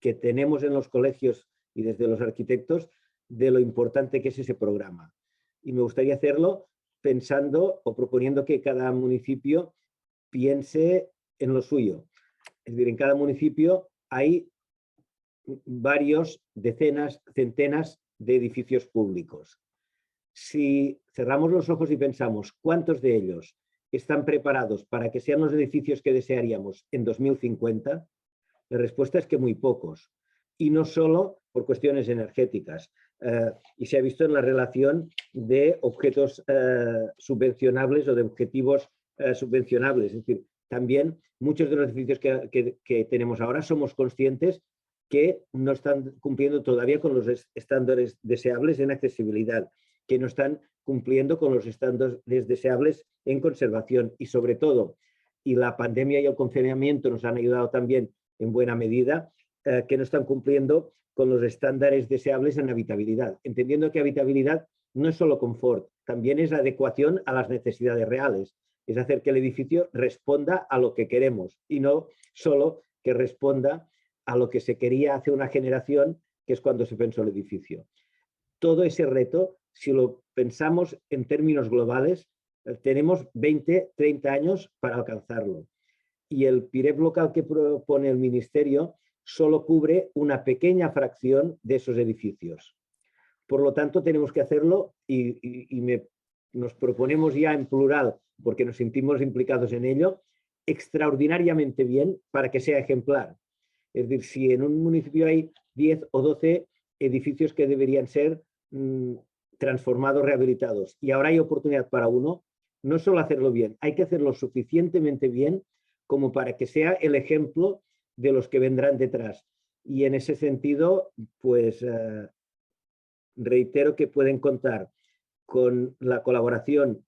que tenemos en los colegios y desde los arquitectos de lo importante que es ese programa. Y me gustaría hacerlo pensando o proponiendo que cada municipio piense en lo suyo. Es decir, en cada municipio hay varios, decenas, centenas de edificios públicos. Si cerramos los ojos y pensamos cuántos de ellos están preparados para que sean los edificios que desearíamos en 2050, la respuesta es que muy pocos. Y no solo por cuestiones energéticas. Y se ha visto en la relación de objetos subvencionables o de objetivos subvencionables. Es decir, también muchos de los edificios que tenemos ahora somos conscientes que no están cumpliendo todavía con los estándares deseables en accesibilidad, que no están cumpliendo con los estándares deseables en conservación y sobre todo, y la pandemia y el confinamiento nos han ayudado también en buena medida, que no están cumpliendo con los estándares deseables en habitabilidad, entendiendo que habitabilidad no es solo confort, también es adecuación a las necesidades reales, es hacer que el edificio responda a lo que queremos y no solo que responda a lo que se quería hace una generación, que es cuando se pensó el edificio. Todo ese reto, si lo pensamos en términos globales, tenemos 20, 30 años para alcanzarlo. Y el PIREP local que propone el Ministerio solo cubre una pequeña fracción de esos edificios. Por lo tanto, tenemos que hacerlo nos proponemos ya en plural, porque nos sentimos implicados en ello, extraordinariamente bien para que sea ejemplar. Es decir, si en un municipio hay 10 o 12 edificios que deberían ser transformados, rehabilitados, y ahora hay oportunidad para uno, no solo hacerlo bien, hay que hacerlo suficientemente bien como para que sea el ejemplo de los que vendrán detrás. Y en ese sentido, pues reitero que pueden contar con la colaboración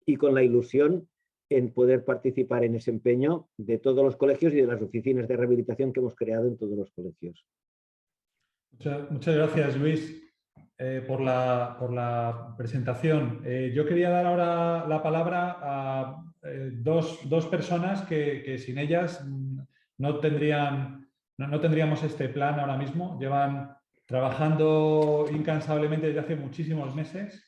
y con la ilusión en poder participar en ese empeño de todos los colegios y de las oficinas de rehabilitación que hemos creado en todos los colegios. Muchas gracias, Luis, por la presentación. Yo quería dar ahora la palabra a dos personas que sin ellas no tendríamos este plan ahora mismo. Llevan trabajando incansablemente desde hace muchísimos meses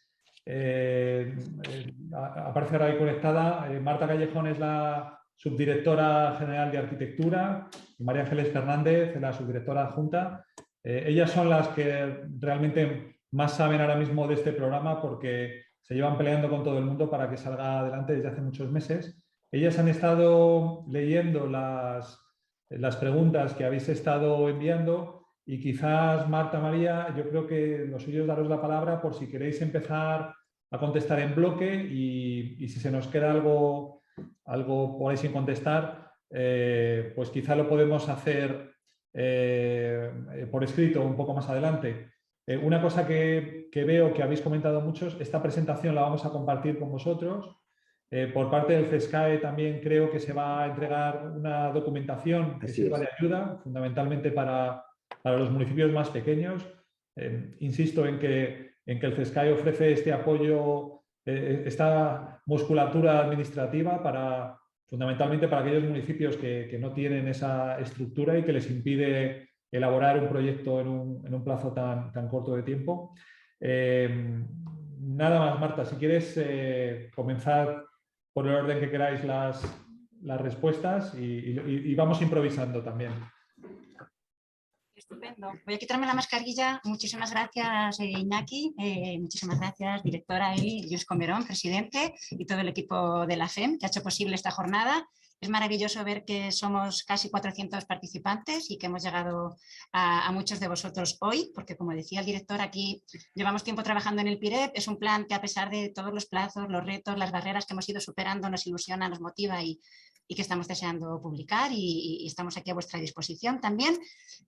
aparece ahora ahí conectada. Marta Callejón es la subdirectora general de Arquitectura y María Ángeles Fernández es la subdirectora adjunta. Ellas son las que realmente más saben ahora mismo de este programa porque se llevan peleando con todo el mundo para que salga adelante desde hace muchos meses. Ellas han estado leyendo las preguntas que habéis estado enviando y quizás, Marta, María, yo creo que lo suyo es daros la palabra por si queréis empezar a contestar en bloque y si se nos queda algo por ahí sin contestar, pues quizá lo podemos hacer por escrito un poco más adelante. Una cosa que veo que habéis comentado muchos, esta presentación la vamos a compartir con vosotros. Por parte del CESCAE también creo que se va a entregar una documentación que sirva de ayuda, fundamentalmente para los municipios más pequeños. Insisto en que el CESCAE ofrece este apoyo, esta musculatura administrativa fundamentalmente para aquellos municipios que no tienen esa estructura y que les impide elaborar un proyecto en un plazo tan corto de tiempo. Nada más, Marta, si quieres comenzar por el orden que queráis las respuestas y vamos improvisando también. Estupendo. Voy a quitarme la mascarilla. Muchísimas gracias, Iñaki. Muchísimas gracias, directora Eli, Lluís Comerón, presidente, y todo el equipo de la FEM que ha hecho posible esta jornada. Es maravilloso ver que somos casi 400 participantes y que hemos llegado a muchos de vosotros hoy, porque como decía el director, aquí llevamos tiempo trabajando en el PIREP. Es un plan que a pesar de todos los plazos, los retos, las barreras que hemos ido superando, nos ilusiona, nos motiva y que estamos deseando publicar y estamos aquí a vuestra disposición también.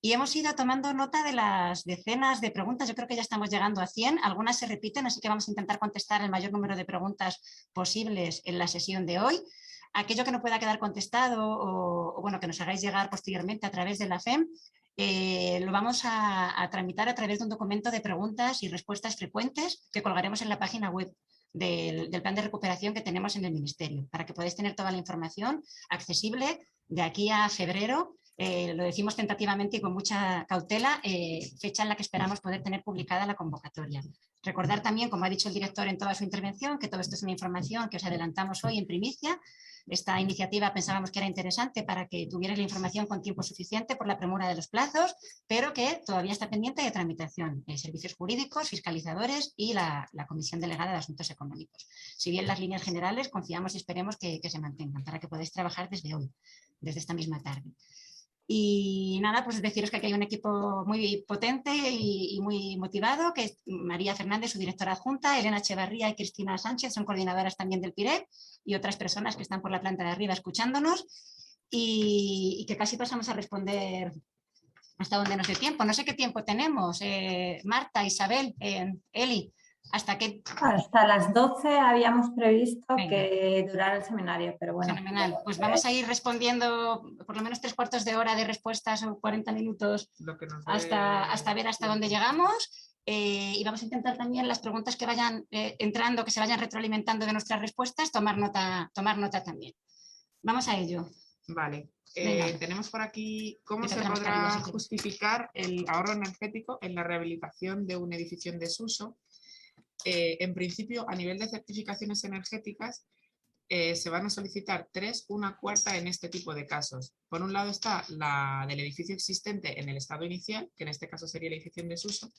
Y hemos ido tomando nota de las decenas de preguntas. Yo creo que ya estamos llegando a 100. Algunas se repiten, así que vamos a intentar contestar el mayor número de preguntas posibles en la sesión de hoy. Aquello que no pueda quedar contestado o bueno, que nos hagáis llegar posteriormente a través de la FEM, lo vamos a tramitar a través de un documento de preguntas y respuestas frecuentes que colgaremos en la página web del plan de recuperación que tenemos en el Ministerio, para que podáis tener toda la información accesible de aquí a febrero. Lo decimos tentativamente y con mucha cautela, fecha en la que esperamos poder tener publicada la convocatoria. Recordar también, como ha dicho el director en toda su intervención, que todo esto es una información que os adelantamos hoy en primicia. Esta iniciativa pensábamos que era interesante para que tuvierais la información con tiempo suficiente por la premura de los plazos, pero que todavía está pendiente de tramitación. Servicios jurídicos, fiscalizadores y la Comisión Delegada de Asuntos Económicos. Si bien las líneas generales confiamos y esperemos que se mantengan para que podáis trabajar desde hoy, desde esta misma tarde. Y nada, pues deciros que aquí hay un equipo muy potente y muy motivado, que es María Fernández, su directora adjunta, Elena Echevarría y Cristina Sánchez, son coordinadoras también del PIREP, y otras personas que están por la planta de arriba escuchándonos, y que casi pasamos a responder hasta donde nos dé tiempo. No sé qué tiempo tenemos, Marta, Isabel, Eli. ¿Hasta las 12 habíamos previsto que durara el seminario, pero bueno. Fenomenal. Pues vamos a ir respondiendo por lo menos 3/4 de hora de respuestas o 40 minutos hasta ver hasta dónde llegamos. Y vamos a intentar también las preguntas que vayan entrando, que se vayan retroalimentando de nuestras respuestas, tomar nota también. Vamos a ello. Vale. Tenemos por aquí cómo se podrá justificar el ahorro energético en la rehabilitación de un edificio en desuso. En principio, a nivel de certificaciones energéticas, se van a solicitar 3, 1/4 en este tipo de casos. Por un lado está la del edificio existente en el estado inicial, que en este caso sería el edificio en desuso,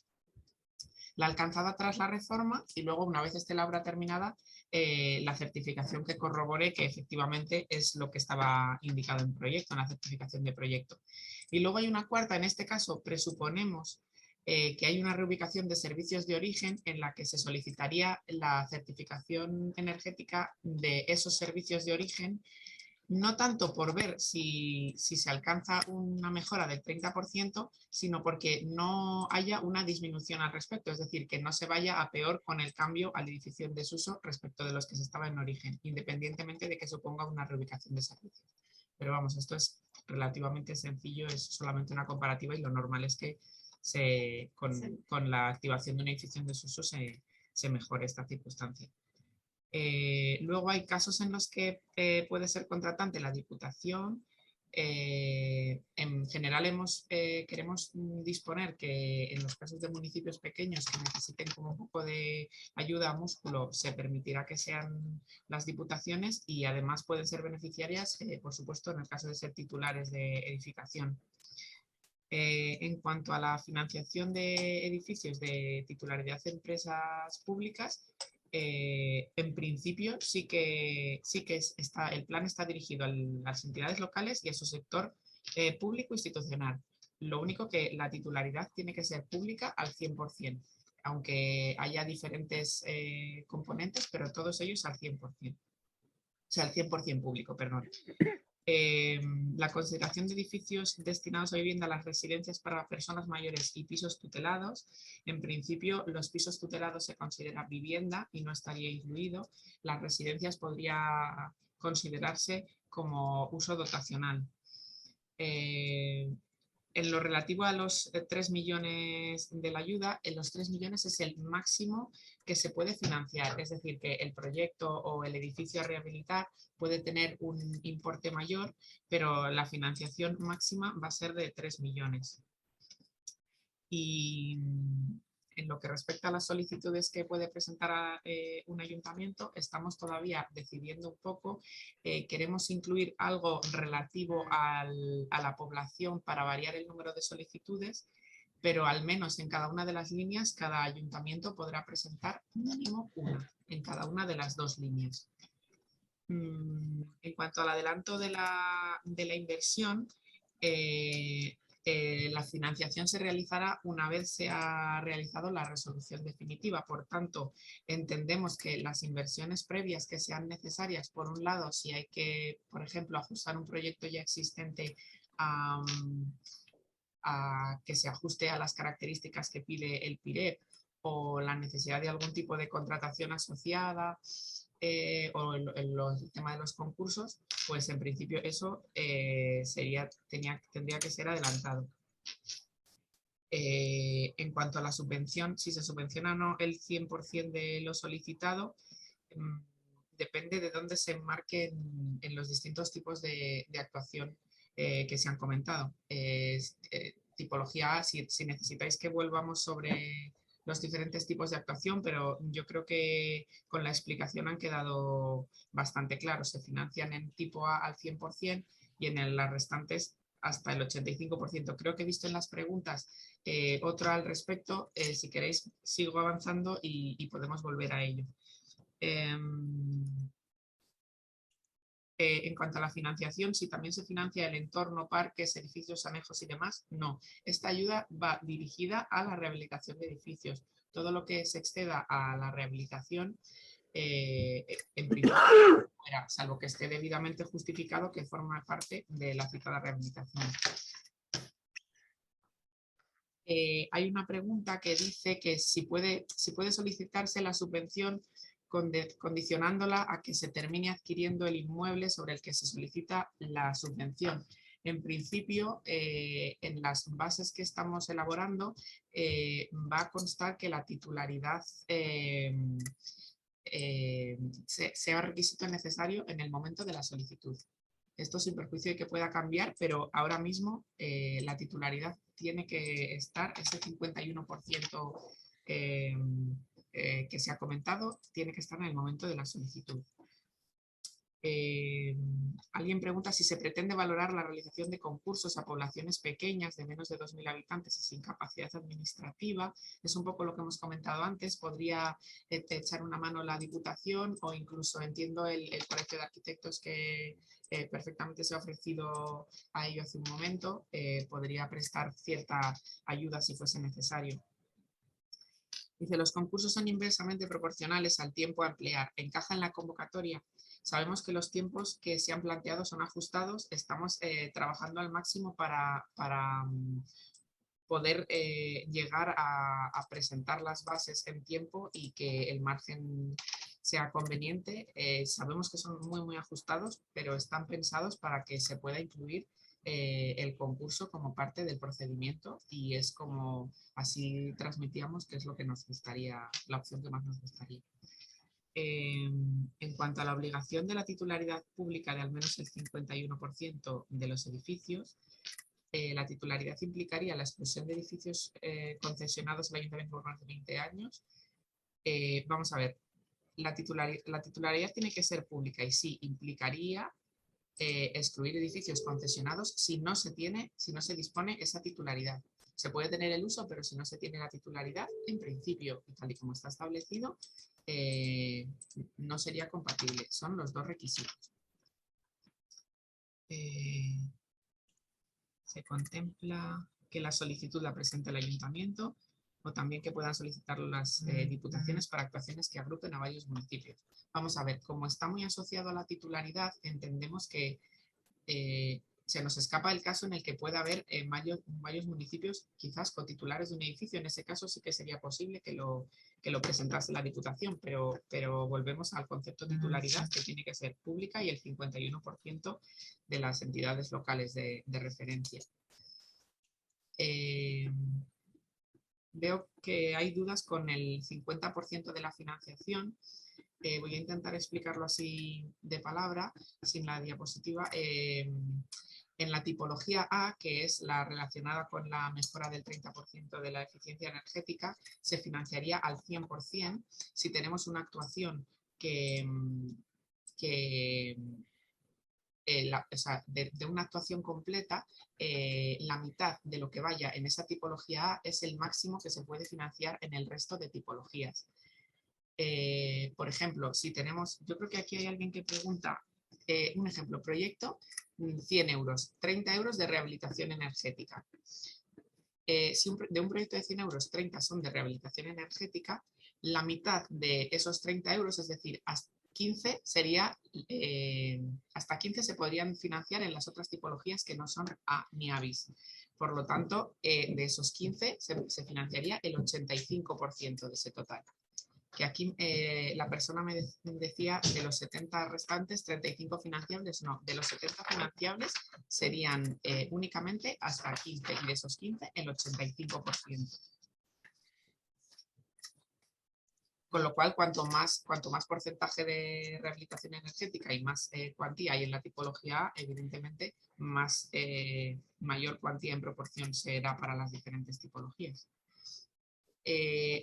la alcanzada tras la reforma y luego, una vez esté la obra terminada, la certificación que corrobore que efectivamente es lo que estaba indicado en proyecto, en la certificación de proyecto. Y luego hay una cuarta, en este caso presuponemos que hay una reubicación de servicios de origen en la que se solicitaría la certificación energética de esos servicios de origen, no tanto por ver si se alcanza una mejora del 30%, sino porque no haya una disminución al respecto, es decir, que no se vaya a peor con el cambio al edificio en desuso respecto de los que se estaba en origen, independientemente de que suponga una reubicación de servicios. Pero vamos, esto es relativamente sencillo, es solamente una comparativa y lo normal es que con la activación de un edificio en desuso se mejore esta circunstancia. Luego hay casos en los que puede ser contratante la Diputación En general queremos disponer que en los casos de municipios pequeños que necesiten como un poco de ayuda a músculo, se permitirá que sean las diputaciones y además pueden ser beneficiarias, por supuesto, en el caso de ser titulares de edificación. En cuanto a la financiación de edificios de titularidad de empresas públicas, en principio sí que el plan está dirigido a las entidades locales y a su sector público institucional. Lo único que la titularidad tiene que ser pública al 100%, aunque haya diferentes componentes, pero todos ellos al 100%. O sea, al 100% público, perdón. La consideración de edificios destinados a vivienda a las residencias para personas mayores y pisos tutelados. En principio, los pisos tutelados se consideran vivienda y no estaría incluido. Las residencias podría considerarse como uso dotacional. En lo relativo a los 3 millones de la ayuda, en los 3 millones es el máximo que se puede financiar. Es decir, que el proyecto o el edificio a rehabilitar puede tener un importe mayor, pero la financiación máxima va a ser de 3 millones. Y en lo que respecta a las solicitudes que puede presentar un ayuntamiento, estamos todavía decidiendo un poco. Queremos incluir algo relativo a la población para variar el número de solicitudes, pero al menos en cada una de las líneas, cada ayuntamiento podrá presentar mínimo una en cada una de las 2 líneas. En cuanto al adelanto de la inversión, la financiación se realizará una vez se ha realizado la resolución definitiva. Por tanto, entendemos que las inversiones previas que sean necesarias, por un lado, si hay que, por ejemplo, ajustar un proyecto ya existente a que se ajuste a las características que pide el PIREP, o la necesidad de algún tipo de contratación asociada, o el tema de los concursos, pues en principio eso tendría que ser adelantado. En cuanto a la subvención, si se subvenciona o no el 100% de lo solicitado, depende de dónde se enmarquen en los distintos tipos de actuación que se han comentado. Tipología A, si necesitáis que volvamos sobre los diferentes tipos de actuación, pero yo creo que con la explicación han quedado bastante claros. Se financian en tipo A al 100% y en las restantes hasta el 85%. Creo que he visto en las preguntas otra al respecto. Si queréis, sigo avanzando y podemos volver a ello. En cuanto a la financiación, si también se financia el entorno, parques, edificios, anejos y demás, no. Esta ayuda va dirigida a la rehabilitación de edificios. Todo lo que se exceda a la rehabilitación, en principio, salvo que esté debidamente justificado que forma parte de la citada rehabilitación. Hay una pregunta que dice que si puede solicitarse la subvención condicionándola a que se termine adquiriendo el inmueble sobre el que se solicita la subvención. En principio, en las bases que estamos elaborando, va a constar que la titularidad sea requisito necesario en el momento de la solicitud. Esto sin perjuicio de que pueda cambiar, pero ahora mismo la titularidad tiene que estar, ese 51% que se ha comentado, tiene que estar en el momento de la solicitud. Alguien pregunta si se pretende valorar la realización de concursos a poblaciones pequeñas de menos de 2.000 habitantes y sin capacidad administrativa. Es un poco lo que hemos comentado antes. Podría echar una mano la Diputación o incluso entiendo el Colegio de Arquitectos que perfectamente se ha ofrecido a ello hace un momento. Podría prestar cierta ayuda si fuese necesario. Dice, los concursos son inversamente proporcionales al tiempo a emplear. ¿Encaja en la convocatoria? Sabemos que los tiempos que se han planteado son ajustados. Estamos trabajando al máximo para poder llegar a presentar las bases en tiempo y que el margen sea conveniente. Sabemos que son muy ajustados, pero están pensados para que se pueda incluir el concurso como parte del procedimiento y es como así transmitíamos que es lo que nos gustaría, la opción que más nos gustaría. En cuanto a la obligación de la titularidad pública de al menos el 51% de los edificios, la titularidad implicaría la exclusión de edificios concesionados al Ayuntamiento por más de 20 años. Vamos a ver, la titularidad tiene que ser pública y sí implicaría excluir edificios concesionados si no se dispone esa titularidad. Se puede tener el uso, pero si no se tiene la titularidad, en principio, y tal y como está establecido, no sería compatible. Son los dos requisitos. Se contempla que la solicitud la presente el ayuntamiento o también que puedan solicitarlo las diputaciones para actuaciones que agrupen a varios municipios. Vamos a ver, como está muy asociado a la titularidad, entendemos que se nos escapa el caso en el que pueda haber varios municipios quizás cotitulares de un edificio. En ese caso sí que sería posible que lo presentase la Diputación, pero volvemos al concepto de titularidad, que tiene que ser pública, y el 51% de las entidades locales de referencia. Veo que hay dudas con el 50% de la financiación. Voy a intentar explicarlo así de palabra, sin la diapositiva. En la tipología A, que es la relacionada con la mejora del 30% de la eficiencia energética, se financiaría al 100% si tenemos una actuación de una actuación completa, la mitad de lo que vaya en esa tipología A es el máximo que se puede financiar en el resto de tipologías. Por ejemplo, si tenemos, yo creo que aquí hay alguien que pregunta, un ejemplo, proyecto, 100 euros, 30 euros de rehabilitación energética. Si de un proyecto de 100 euros, 30 son de rehabilitación energética, la mitad de esos 30 euros, es decir, hasta 15 sería, hasta 15 se podrían financiar en las otras tipologías que no son A ni A bis. Por lo tanto, de esos 15 se financiaría el 85% de ese total. Que aquí la persona me decía de los 70 restantes, 35 financiables, no, de los 70 financiables serían únicamente hasta 15 y de esos 15 el 85%. Con lo cual, cuanto más porcentaje de rehabilitación energética y más cuantía hay en la tipología A, evidentemente mayor cuantía en proporción se da para las diferentes tipologías.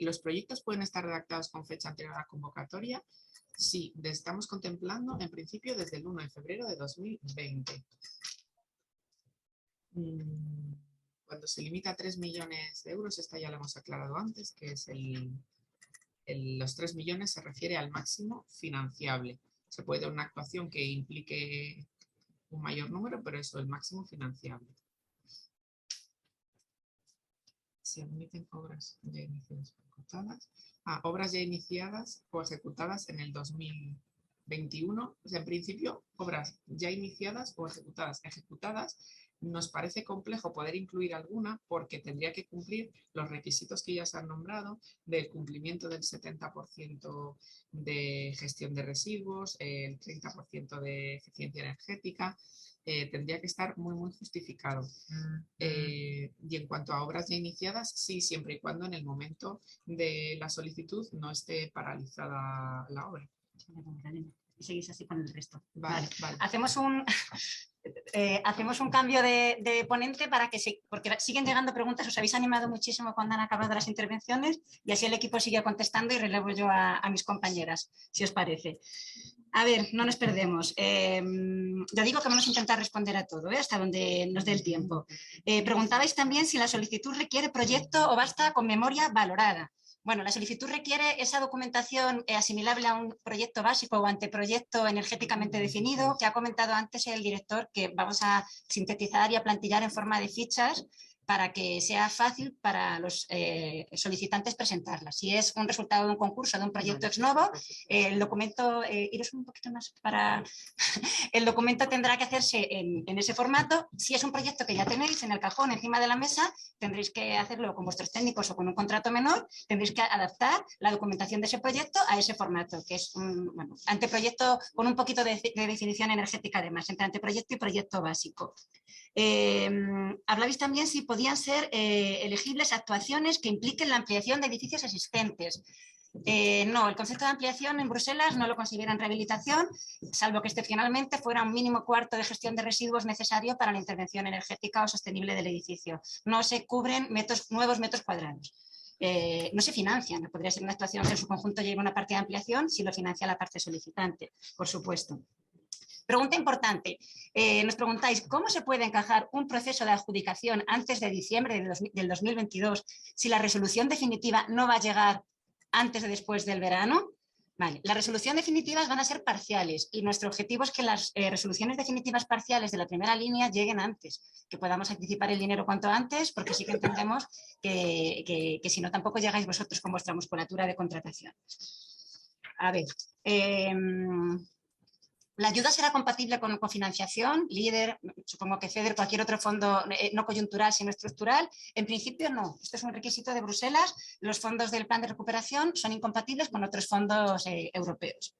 ¿Los proyectos pueden estar redactados con fecha anterior a la convocatoria? Sí, estamos contemplando en principio desde el 1 de febrero de 2020. Cuando se limita a 3 millones de euros, esta ya lo hemos aclarado antes, que es los 3 millones se refiere al máximo financiable. Se puede dar una actuación que implique un mayor número, pero eso, el máximo financiable. Se admiten obras ya iniciadas o ejecutadas. Obras ya iniciadas o ejecutadas en el 2021. O sea, en principio, obras ya iniciadas o ejecutadas. Nos parece complejo poder incluir alguna porque tendría que cumplir los requisitos que ya se han nombrado del cumplimiento del 70% de gestión de residuos, el 30% de eficiencia energética. Tendría que estar muy justificado. Y en cuanto a obras ya iniciadas, sí, siempre y cuando en el momento de la solicitud no esté paralizada la obra. Y seguís así con el resto. Vale. Hacemos un cambio de ponente porque siguen llegando preguntas. Os habéis animado muchísimo cuando han acabado las intervenciones y así el equipo sigue contestando y relevo yo a mis compañeras, si os parece. A ver, no nos perdemos. Yo digo que vamos a intentar responder a todo, hasta donde nos dé el tiempo. Preguntabais también si la solicitud requiere proyecto o basta con memoria valorada. Bueno, la solicitud requiere esa documentación asimilable a un proyecto básico o anteproyecto energéticamente definido, que ha comentado antes el director, que vamos a sintetizar y a plantillar en forma de fichas para que sea fácil para los solicitantes presentarlas. Si es un resultado de un concurso, de un proyecto ex novo, el documento, iros un poquito más para... el documento tendrá que hacerse en ese formato. Si es un proyecto que ya tenéis en el cajón encima de la mesa, tendréis que hacerlo con vuestros técnicos o con un contrato menor, tendréis que adaptar la documentación de ese proyecto a ese formato, que es un anteproyecto con un poquito de definición energética además, entre anteproyecto y proyecto básico. Hablabais también si podían ser elegibles actuaciones que impliquen la ampliación de edificios existentes. No, el concepto de ampliación en Bruselas no lo consideran rehabilitación, salvo que excepcionalmente fuera un mínimo cuarto de gestión de residuos necesario para la intervención energética o sostenible del edificio. No se cubren nuevos metros cuadrados. No se financian, podría ser una actuación que en su conjunto lleve una parte de ampliación si lo financia la parte solicitante, por supuesto. Pregunta importante, nos preguntáis, ¿cómo se puede encajar un proceso de adjudicación antes de diciembre del 2022 si la resolución definitiva no va a llegar antes o después del verano? Vale, las resoluciones definitivas van a ser parciales y nuestro objetivo es que las resoluciones definitivas parciales de la primera línea lleguen antes, que podamos anticipar el dinero cuanto antes, porque sí que entendemos que si no tampoco llegáis vosotros con vuestra musculatura de contratación. A ver, la ayuda será compatible con cofinanciación, LEADER, supongo que FEDER, cualquier otro fondo no coyuntural, sino estructural. En principio no, esto es un requisito de Bruselas. Los fondos del plan de recuperación son incompatibles con otros fondos europeos.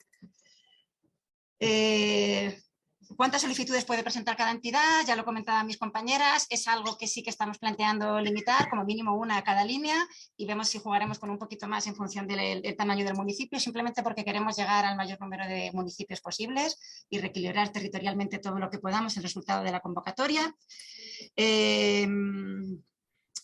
¿Cuántas solicitudes puede presentar cada entidad? Ya lo comentaban mis compañeras, es algo que sí que estamos planteando limitar, como mínimo una a cada línea, y vemos si jugaremos con un poquito más en función del tamaño del municipio, simplemente porque queremos llegar al mayor número de municipios posibles y reequilibrar territorialmente todo lo que podamos el resultado de la convocatoria.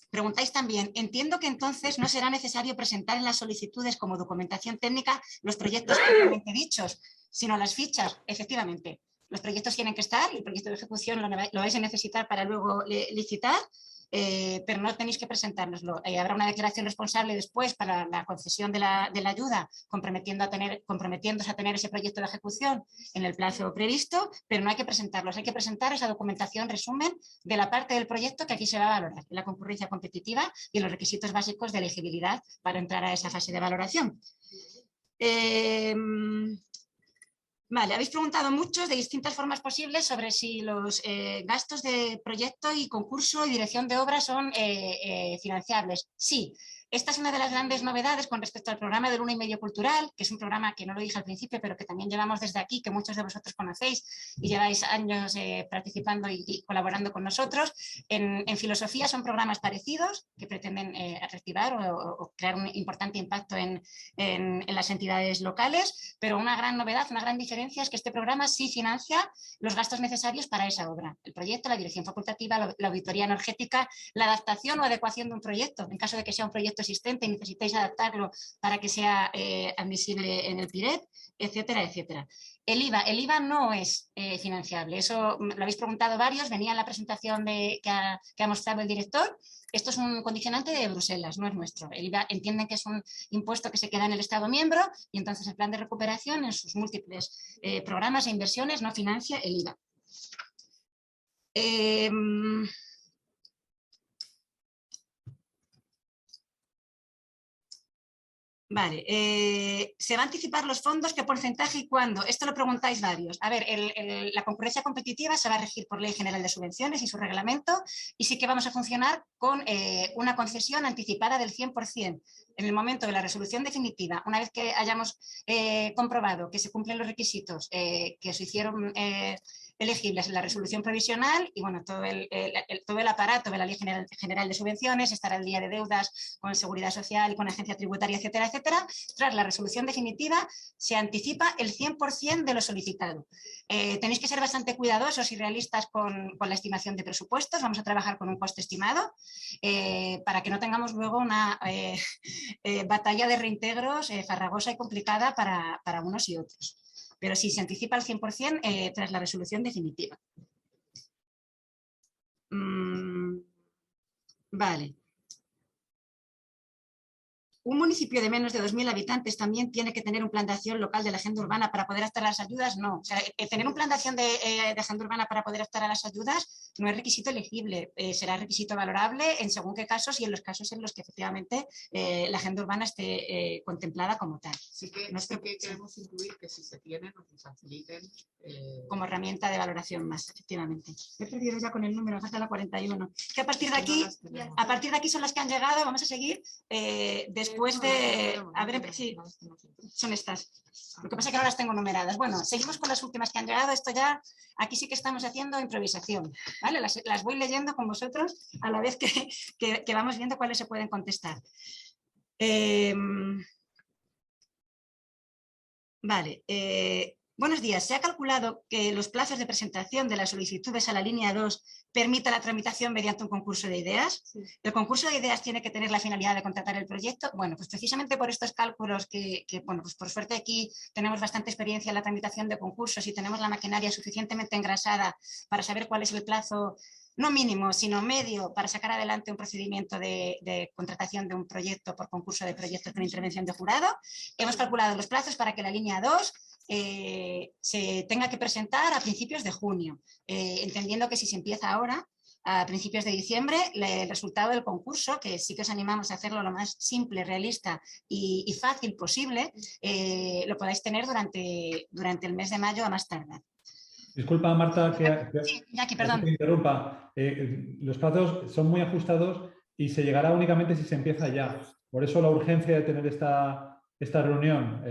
Preguntáis también, entiendo que entonces no será necesario presentar en las solicitudes como documentación técnica los proyectos propiamente dichos, sino las fichas, efectivamente. Los proyectos tienen que estar y el proyecto de ejecución lo vais a necesitar para luego licitar, pero no tenéis que presentárnoslo. Habrá una declaración responsable después para la concesión de la ayuda, comprometiéndose a tener ese proyecto de ejecución en el plazo previsto, pero no hay que presentarlos. Hay que presentar esa documentación resumen de la parte del proyecto que aquí se va a valorar, la concurrencia competitiva y los requisitos básicos de elegibilidad para entrar a esa fase de valoración. Vale, habéis preguntado muchos de distintas formas posibles sobre si los gastos de proyecto y concurso y dirección de obra son financiables. Sí, esta es una de las grandes novedades con respecto al programa del 1,5 cultural, que es un programa que no lo dije al principio, pero que también llevamos desde aquí, que muchos de vosotros conocéis y lleváis años participando y colaborando con nosotros. En filosofía son programas parecidos que pretenden reactivar o crear un importante impacto en las entidades locales, pero una gran novedad, una gran diferencia es que este programa sí financia los gastos necesarios para esa obra. El proyecto, la dirección facultativa, la auditoría energética, la adaptación o adecuación de un proyecto, en caso de que sea un proyecto existente y necesitéis adaptarlo para que sea admisible en el PIRET, etcétera, etcétera. El IVA no es financiable, eso lo habéis preguntado varios, venía en la presentación que ha mostrado el director. Esto es un condicionante de Bruselas, no es nuestro. El IVA entienden que es un impuesto que se queda en el Estado miembro y entonces el plan de recuperación en sus múltiples programas e inversiones no financia el IVA. Vale, ¿se va a anticipar los fondos? ¿Qué porcentaje y cuándo? Esto lo preguntáis varios. A ver, la concurrencia competitiva se va a regir por Ley General de Subvenciones y su reglamento y sí que vamos a funcionar con una concesión anticipada del 100%. En el momento de la resolución definitiva, una vez que hayamos comprobado que se cumplen los requisitos que se hicieron elegibles en la resolución provisional y bueno, todo el aparato de la Ley General de Subvenciones, estar al día de deudas con Seguridad Social y con Agencia Tributaria, etcétera, etcétera. Tras la resolución definitiva se anticipa el 100% de lo solicitado. Tenéis que ser bastante cuidadosos y realistas con la estimación de presupuestos. Vamos a trabajar con un coste estimado para que no tengamos luego una batalla de reintegros farragosa y complicada para unos y otros. Pero sí, se anticipa al 100% tras la resolución definitiva. Vale. Un municipio de menos de 2.000 habitantes también tiene que tener un plan de acción local de la agenda urbana para poder optar a las ayudas, no. O sea, tener un plan de acción de agenda urbana para poder optar a las ayudas no es requisito elegible, será requisito valorable en según qué casos y en los casos en los que efectivamente la agenda urbana esté contemplada como tal. Sí que, que queremos incluir que si se tienen nos faciliten. Como herramienta de valoración más, efectivamente. Me he perdido ya con el número, falta la 41. Que a partir de aquí son las que han llegado, vamos a seguir después de... A ver, sí, son estas. Lo que pasa es que no las tengo numeradas. Bueno, seguimos con las últimas que han llegado. Esto ya, aquí sí que estamos haciendo improvisación, ¿vale? Las voy leyendo con vosotros a la vez que vamos viendo cuáles se pueden contestar. Vale. Buenos días. Se ha calculado que los plazos de presentación de las solicitudes a la línea 2 permita la tramitación mediante un concurso de ideas. Sí. ¿El concurso de ideas tiene que tener la finalidad de contratar el proyecto? Bueno, pues precisamente por estos cálculos que bueno, pues por suerte aquí tenemos bastante experiencia en la tramitación de concursos y tenemos la maquinaria suficientemente engrasada para saber cuál es el plazo, no mínimo, sino medio, para sacar adelante un procedimiento de contratación de un proyecto por concurso de proyectos con intervención de jurado. Hemos calculado los plazos para que la línea 2 se tenga que presentar a principios de junio, entendiendo que si se empieza ahora, a principios de diciembre, el resultado del concurso, que sí que os animamos a hacerlo lo más simple, realista y fácil posible, lo podáis tener durante el mes de mayo a más tardar. Disculpa, Marta, sí, Jackie, perdón. Que te interrumpa. Los plazos son muy ajustados y se llegará únicamente si se empieza ya. Por eso la urgencia de tener esta reunión.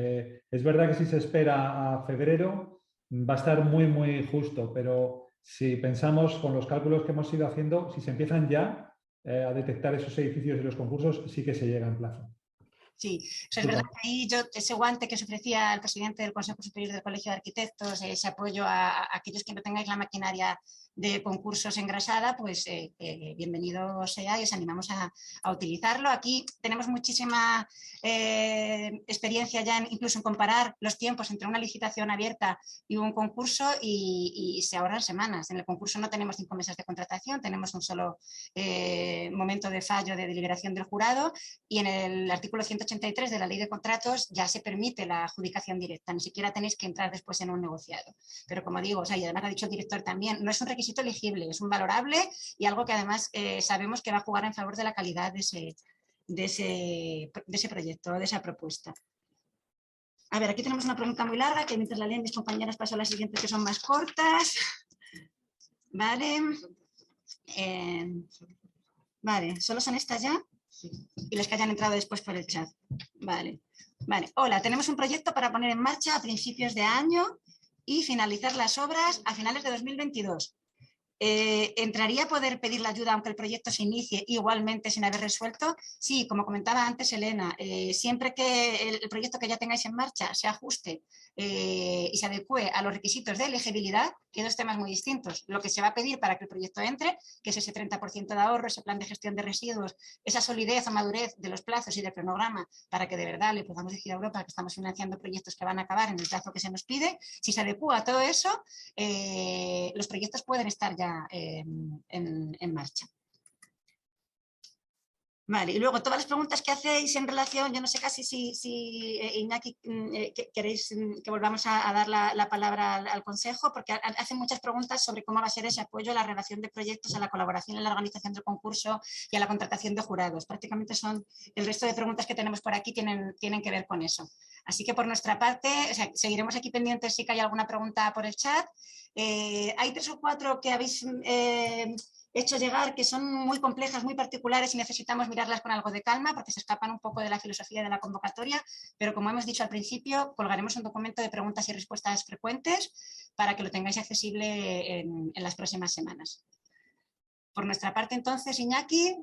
Es verdad que si se espera a febrero va a estar muy, muy justo, pero si pensamos con los cálculos que hemos ido haciendo, si se empiezan ya a detectar esos edificios y los concursos, sí que se llega en plazo. Sí, o sea, es verdad que ahí yo, ese guante que os ofrecía el presidente del Consejo Superior del Colegio de Arquitectos, ese apoyo a aquellos que no tengáis la maquinaria de concursos engrasada, pues bienvenido sea y os animamos a utilizarlo. Aquí tenemos muchísima experiencia ya incluso en comparar los tiempos entre una licitación abierta y un concurso y se ahorran semanas. En el concurso no tenemos 5 meses de contratación, tenemos un solo momento de fallo de deliberación del jurado y en el artículo 183 de la Ley de Contratos ya se permite la adjudicación directa, ni siquiera tenéis que entrar después en un negociado. Pero como digo, o sea, y además ha dicho el director también, no es un requisito elegible, es un valorable y algo que además sabemos que va a jugar en favor de la calidad de ese proyecto, de esa propuesta. A ver, aquí tenemos una pregunta muy larga que mientras la leen mis compañeras paso a las siguientes que son más cortas. Vale. Vale, ¿solo son estas ya? Y las que hayan entrado después por el chat. Vale. Vale. Hola, tenemos un proyecto para poner en marcha a principios de año y finalizar las obras a finales de 2022. ¿Entraría a poder pedir la ayuda aunque el proyecto se inicie igualmente sin haber resuelto? Sí, como comentaba antes Elena, siempre que el proyecto que ya tengáis en marcha se ajuste y se adecue a los requisitos de elegibilidad, que hay dos temas muy distintos. Lo que se va a pedir para que el proyecto entre, que es ese 30% de ahorro, ese plan de gestión de residuos, esa solidez o madurez de los plazos y del cronograma para que de verdad le podamos decir a Europa que estamos financiando proyectos que van a acabar en el plazo que se nos pide. Si se adecua a todo eso, los proyectos pueden estar ya en marcha. Vale, y luego todas las preguntas que hacéis en relación, yo no sé casi si Iñaki queréis que volvamos a dar la palabra al Consejo, porque hacen muchas preguntas sobre cómo va a ser ese apoyo a la relación de proyectos, a la colaboración en la organización del concurso y a la contratación de jurados. Prácticamente son el resto de preguntas que tenemos por aquí tienen que ver con eso. Así que por nuestra parte, o sea, seguiremos aquí pendientes si hay alguna pregunta por el chat. Hay 3 o 4 que habéis hecho llegar que son muy complejas, muy particulares y necesitamos mirarlas con algo de calma porque se escapan un poco de la filosofía de la convocatoria, pero como hemos dicho al principio, colgaremos un documento de preguntas y respuestas frecuentes para que lo tengáis accesible en las próximas semanas. Por nuestra parte entonces, Iñaki,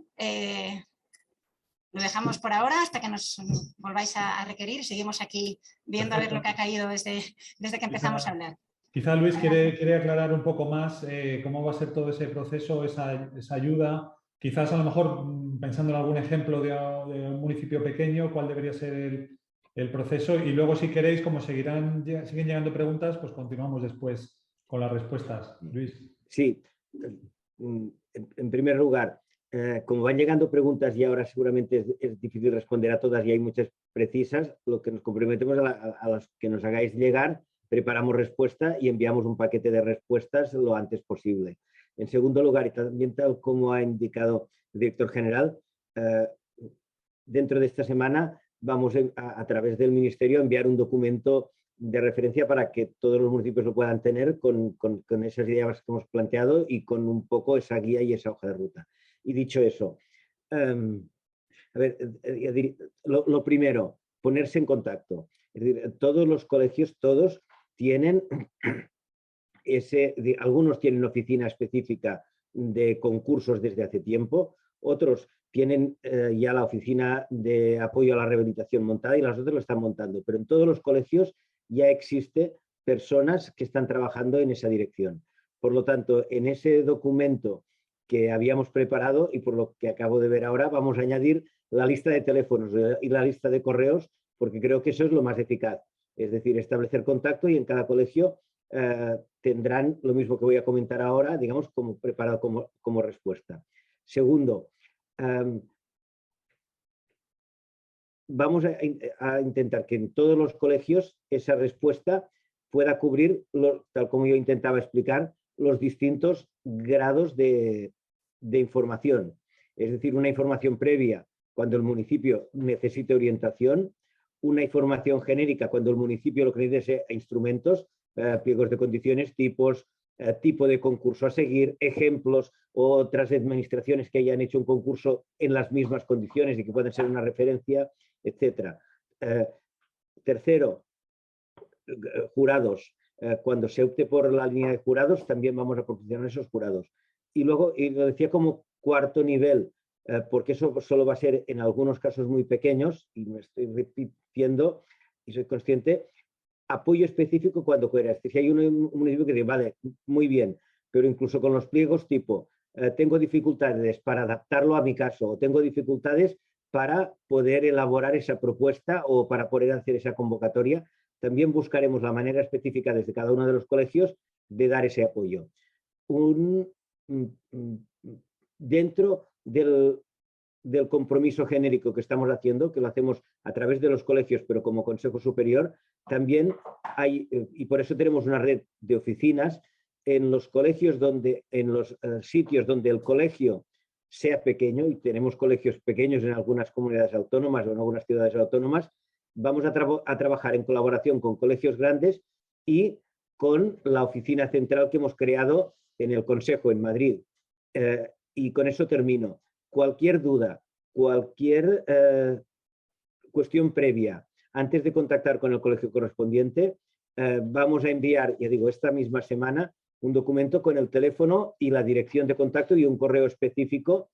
lo dejamos por ahora hasta que nos volváis a requerir. Seguimos aquí viendo a ver lo que ha caído desde que empezamos a hablar. Quizá Luis quiere aclarar un poco más cómo va a ser todo ese proceso, esa ayuda. Quizás a lo mejor pensando en algún ejemplo de un municipio pequeño, cuál debería ser el proceso. Y luego si queréis, como siguen llegando preguntas, pues continuamos después con las respuestas. Luis. Sí, en primer lugar, como van llegando preguntas y ahora seguramente es difícil responder a todas y hay muchas precisas, lo que nos comprometemos a las que nos hagáis llegar, preparamos respuesta y enviamos un paquete de respuestas lo antes posible. En segundo lugar, y también tal como ha indicado el director general, dentro de esta semana vamos a través del Ministerio a enviar un documento de referencia para que todos los municipios lo puedan tener con esas ideas que hemos planteado y con un poco esa guía y esa hoja de ruta. Y dicho eso, a ver, lo primero, ponerse en contacto. Es decir, todos los colegios, todos tienen algunos tienen oficina específica de concursos desde hace tiempo, otros tienen ya la oficina de apoyo a la rehabilitación montada y las otras lo están montando, pero en todos los colegios ya existe personas que están trabajando en esa dirección. Por lo tanto, en ese documento que habíamos preparado y por lo que acabo de ver ahora, vamos a añadir la lista de teléfonos y la lista de correos, porque creo que eso es lo más eficaz. Es decir, establecer contacto y en cada colegio tendrán lo mismo que voy a comentar ahora, digamos, como preparado como respuesta. Segundo, vamos a intentar que en todos los colegios esa respuesta pueda cubrir, tal como yo intentaba explicar, los distintos grados de información. Es decir, una información previa cuando el municipio necesite orientación, una información genérica cuando el municipio lo que necesite es instrumentos, pliegos de condiciones, tipos, tipo de concurso a seguir, ejemplos o otras administraciones que hayan hecho un concurso en las mismas condiciones y que pueden ser una referencia, etc. Tercero, jurados. Cuando se opte por la línea de jurados, también vamos a proporcionar esos jurados. Y luego, y lo decía como cuarto nivel, porque eso solo va a ser en algunos casos muy pequeños, y me estoy repitiendo y soy consciente, apoyo específico cuando quiera. Si hay un municipio que dice, vale, muy bien, pero incluso con los pliegos tipo, tengo dificultades para adaptarlo a mi caso, o tengo dificultades para poder elaborar esa propuesta o para poder hacer esa convocatoria, también buscaremos la manera específica desde cada uno de los colegios de dar ese apoyo. Dentro del compromiso genérico que estamos haciendo, que lo hacemos a través de los colegios, pero como Consejo Superior, también hay, y por eso tenemos una red de oficinas en los colegios en los sitios donde el colegio sea pequeño, y tenemos colegios pequeños en algunas comunidades autónomas o en algunas ciudades autónomas, vamos a trabajar en colaboración con colegios grandes y con la oficina central que hemos creado en el Consejo en Madrid. Y con eso termino. Cualquier duda, cualquier cuestión previa, antes de contactar con el colegio correspondiente, vamos a enviar, ya digo, esta misma semana, un documento con el teléfono y la dirección de contacto y un correo específico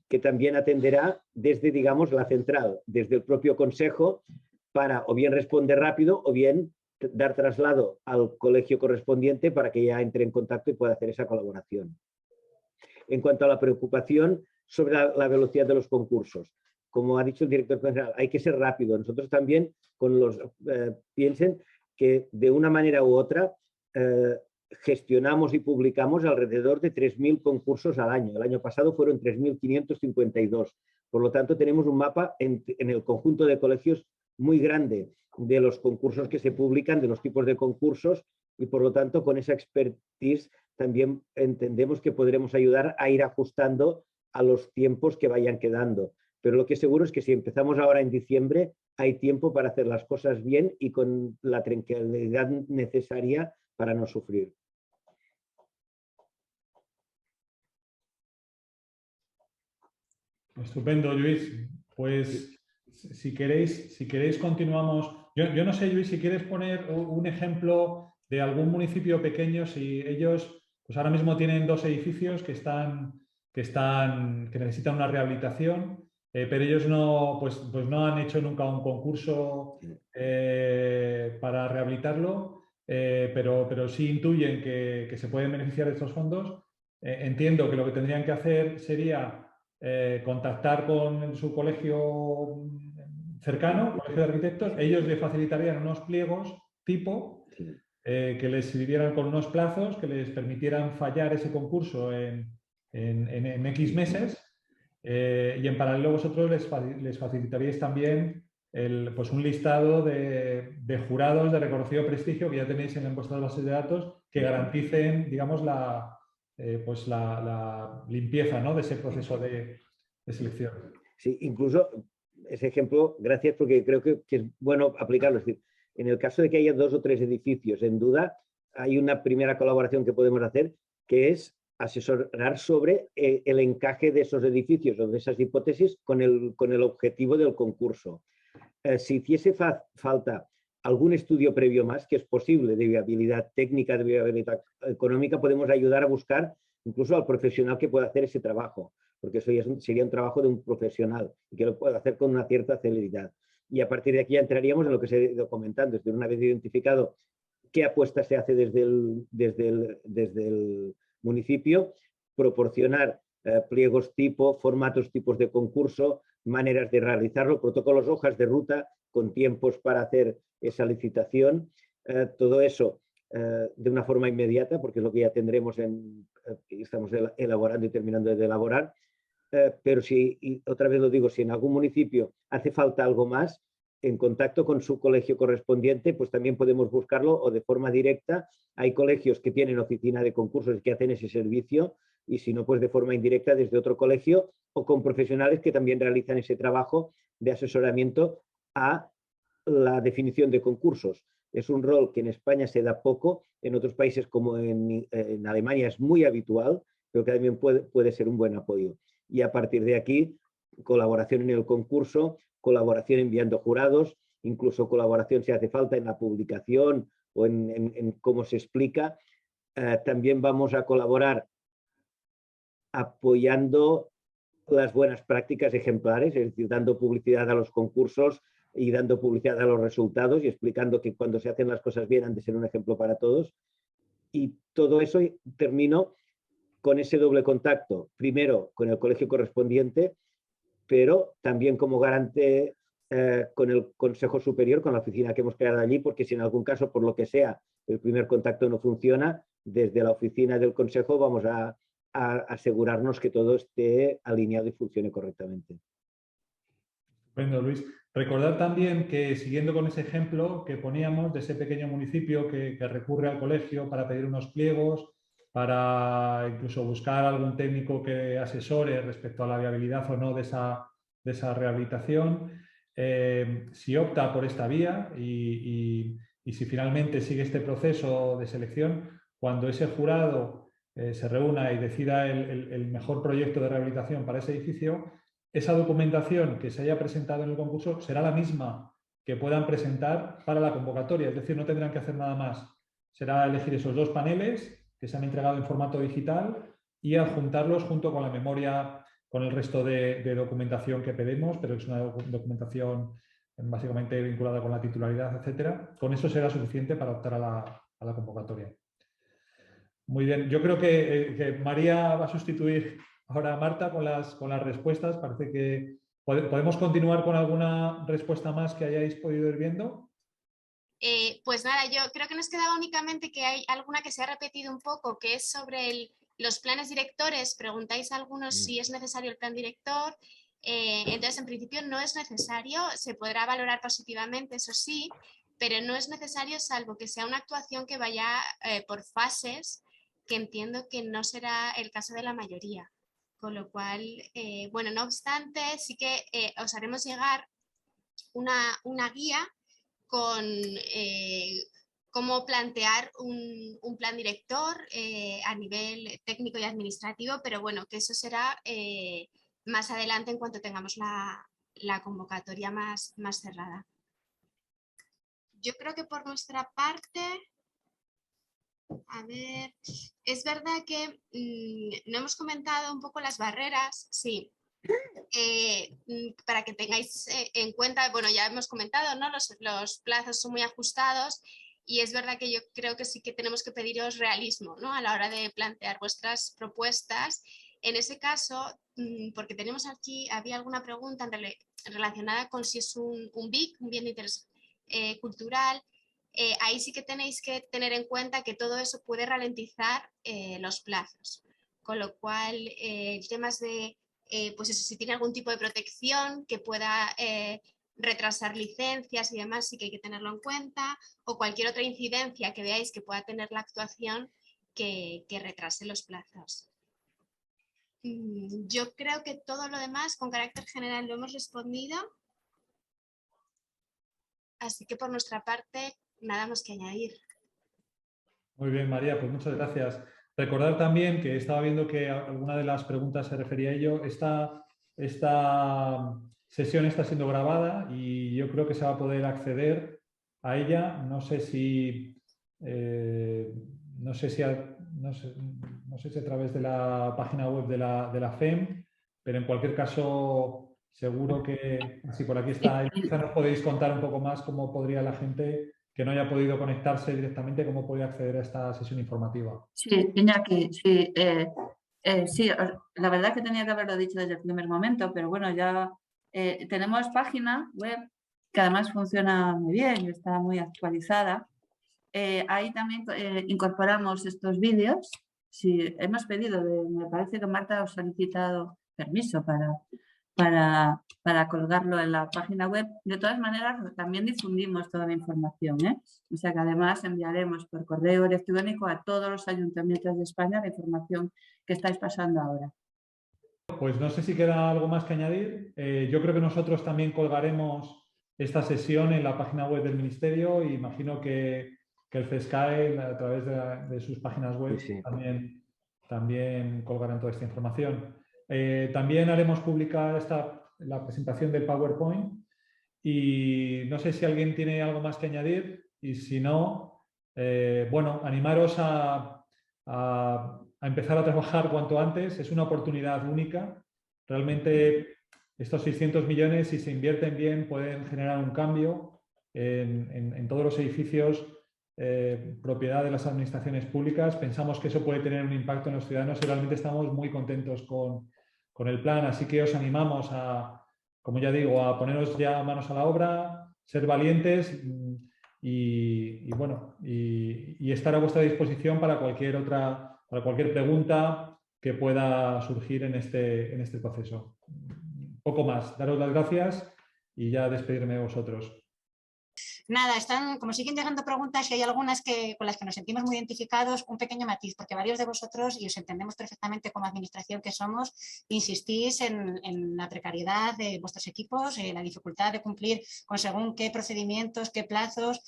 que también atenderá desde, digamos, la central, desde el propio consejo, para o bien responder rápido o bien dar traslado al colegio correspondiente para que ya entre en contacto y pueda hacer esa colaboración. En cuanto a la preocupación sobre la velocidad de los concursos, como ha dicho el director general, hay que ser rápido. Nosotros también piensen que de una manera u otra gestionamos y publicamos alrededor de 3.000 concursos al año. El año pasado fueron 3.552. Por lo tanto, tenemos un mapa en el conjunto de colegios muy grande de los concursos que se publican, de los tipos de concursos, y por lo tanto, con esa expertise también entendemos que podremos ayudar a ir ajustando a los tiempos que vayan quedando. Pero lo que seguro es que si empezamos ahora en diciembre, hay tiempo para hacer las cosas bien y con la tranquilidad necesaria para no sufrir. Estupendo, Luis. Pues si queréis continuamos. Yo no sé, Luis, si quieres poner un ejemplo de algún municipio pequeño, si ellos pues ahora mismo tienen 2 edificios que necesitan una rehabilitación, pero ellos no han hecho nunca un concurso para rehabilitarlo, pero sí intuyen que se pueden beneficiar de estos fondos. Entiendo que lo que tendrían que hacer sería contactar con su colegio cercano, colegio de arquitectos. Ellos le facilitarían unos pliegos tipo que les sirvieran con unos plazos que les permitieran fallar ese concurso en X meses, y en paralelo vosotros les facilitaríais también un listado de jurados de reconocido prestigio que ya tenéis en vuestras bases de datos que garanticen, digamos, la limpieza, ¿no?, de ese proceso de selección. Sí, incluso ese ejemplo, gracias, porque creo que es bueno aplicarlo. Es decir, en el caso de que haya 2 o 3 edificios en duda, hay una primera colaboración que podemos hacer, que es asesorar sobre el encaje de esos edificios o de esas hipótesis con el objetivo del concurso. Si hiciese falta algún estudio previo más, que es posible, de viabilidad técnica, de viabilidad económica, podemos ayudar a buscar incluso al profesional que pueda hacer ese trabajo, porque eso ya sería un trabajo de un profesional y que lo pueda hacer con una cierta celeridad. y a partir de aquí ya entraríamos en lo que se ha ido comentando. Es decir, una vez identificado qué apuesta se hace desde el municipio, proporcionar pliegos tipo, formatos, tipos de concurso, maneras de realizarlo, protocolos, hojas de ruta con tiempos para hacer esa licitación. Todo eso de una forma inmediata, porque es lo que ya tendremos, estamos elaborando y terminando de elaborar. Pero si, y otra vez lo digo, si en algún municipio hace falta algo más, en contacto con su colegio correspondiente, pues también podemos buscarlo, o de forma directa. Hay colegios que tienen oficina de concursos que hacen ese servicio, y si no, pues de forma indirecta desde otro colegio, o con profesionales que también realizan ese trabajo de asesoramiento a la definición de concursos. Es un rol que en España se da poco, en otros países como en Alemania es muy habitual, pero que también puede ser un buen apoyo. Y a partir de aquí, colaboración en el concurso, colaboración enviando jurados, incluso colaboración si hace falta en la publicación o en cómo se explica. También vamos a colaborar apoyando las buenas prácticas ejemplares, es decir, dando publicidad a los concursos y dando publicidad a los resultados y explicando que cuando se hacen las cosas bien han de ser un ejemplo para todos. Y todo eso termino con ese doble contacto, primero con el colegio correspondiente, pero también como garante con el Consejo Superior, con la oficina que hemos creado allí, porque si en algún caso, por lo que sea, el primer contacto no funciona, desde la oficina del Consejo vamos a asegurarnos que todo esté alineado y funcione correctamente. Bueno, Luis, recordar también que, siguiendo con ese ejemplo que poníamos de ese pequeño municipio que recurre al colegio para pedir unos pliegos, para incluso buscar algún técnico que asesore respecto a la viabilidad o no de esa rehabilitación, si opta por esta vía y si finalmente sigue este proceso de selección, cuando ese jurado se reúna y decida el mejor proyecto de rehabilitación para ese edificio, esa documentación que se haya presentado en el concurso será la misma que puedan presentar para la convocatoria, es decir, no tendrán que hacer nada más. Será elegir esos dos paneles que se han entregado en formato digital y adjuntarlos junto con la memoria, con el resto de documentación que pedimos, pero es una documentación básicamente vinculada con la titularidad, etcétera. Con eso será suficiente para optar a la convocatoria. Muy bien, yo creo que María va a sustituir ahora a Marta con las respuestas. Parece que podemos continuar con alguna respuesta más que hayáis podido ir viendo. Pues nada, yo creo que nos quedaba únicamente que hay alguna que se ha repetido un poco, que es sobre los planes directores. Preguntáis a algunos si es necesario el plan director. Entonces, en principio no es necesario, se podrá valorar positivamente, eso sí, pero no es necesario salvo que sea una actuación que vaya por fases, que entiendo que no será el caso de la mayoría. Con lo cual, bueno, no obstante, sí que os haremos llegar una guía con cómo plantear un plan director a nivel técnico y administrativo, pero bueno, que eso será más adelante en cuanto tengamos la convocatoria más cerrada. Yo creo que por nuestra parte, a ver, es verdad que no hemos comentado un poco las barreras, sí. Para que tengáis en cuenta, bueno, ya hemos comentado, ¿no? Los plazos son muy ajustados y es verdad que yo creo que sí que tenemos que pediros realismo, ¿no? A la hora de plantear vuestras propuestas. En ese caso, porque tenemos aquí, había alguna pregunta relacionada con si es un BIC, un bien de interés cultural. Ahí sí que tenéis que tener en cuenta que todo eso puede ralentizar los plazos, con lo cual temas de pues eso, si tiene algún tipo de protección que pueda retrasar licencias y demás, sí que hay que tenerlo en cuenta, o cualquier otra incidencia que veáis que pueda tener la actuación que retrase los plazos. Yo creo que todo lo demás con carácter general lo hemos respondido, así que por nuestra parte nada más que añadir. Muy bien, María, pues muchas gracias. Recordar también que estaba viendo que alguna de las preguntas se refería a ello. Esta sesión está siendo grabada y yo creo que se va a poder acceder a ella. No sé si a través de la página web de la FEM, pero en cualquier caso seguro que, así por aquí está, quizá nos podéis contar un poco más cómo podría la gente que no haya podido conectarse directamente, cómo podría acceder a esta sesión informativa. Sí, Iñaki, sí, sí, la verdad es que tenía que haberlo dicho desde el primer momento, pero bueno, ya tenemos página web que además funciona muy bien, está muy actualizada. Ahí también incorporamos estos vídeos. Sí, hemos pedido, me parece que Marta os ha solicitado permiso para colgarlo en la página web. De todas maneras, también difundimos toda la información, ¿eh? O sea que además enviaremos por correo electrónico a todos los ayuntamientos de España la información que estáis pasando ahora. Pues no sé si queda algo más que añadir. Yo creo que nosotros también colgaremos esta sesión en la página web del Ministerio y imagino que el FESCAE, a través de sus páginas web, Sí. también colgarán toda esta información. También haremos pública la presentación del PowerPoint y no sé si alguien tiene algo más que añadir y si no, bueno, animaros a empezar a trabajar cuanto antes. Es una oportunidad única. Realmente estos 600 millones, si se invierten bien, pueden generar un cambio en todos los edificios propiedad de las administraciones públicas. Pensamos que eso puede tener un impacto en los ciudadanos y realmente estamos muy contentos con el plan. Así que os animamos como ya digo, a poneros ya manos a la obra, ser valientes y estar a vuestra disposición para cualquier pregunta que pueda surgir en este proceso. Poco más, daros las gracias y ya despedirme de vosotros. Nada, como siguen llegando preguntas y hay algunas con las que nos sentimos muy identificados, un pequeño matiz, porque varios de vosotros, y os entendemos perfectamente como administración que somos, insistís en la precariedad de vuestros equipos, la dificultad de cumplir con según qué procedimientos, qué plazos.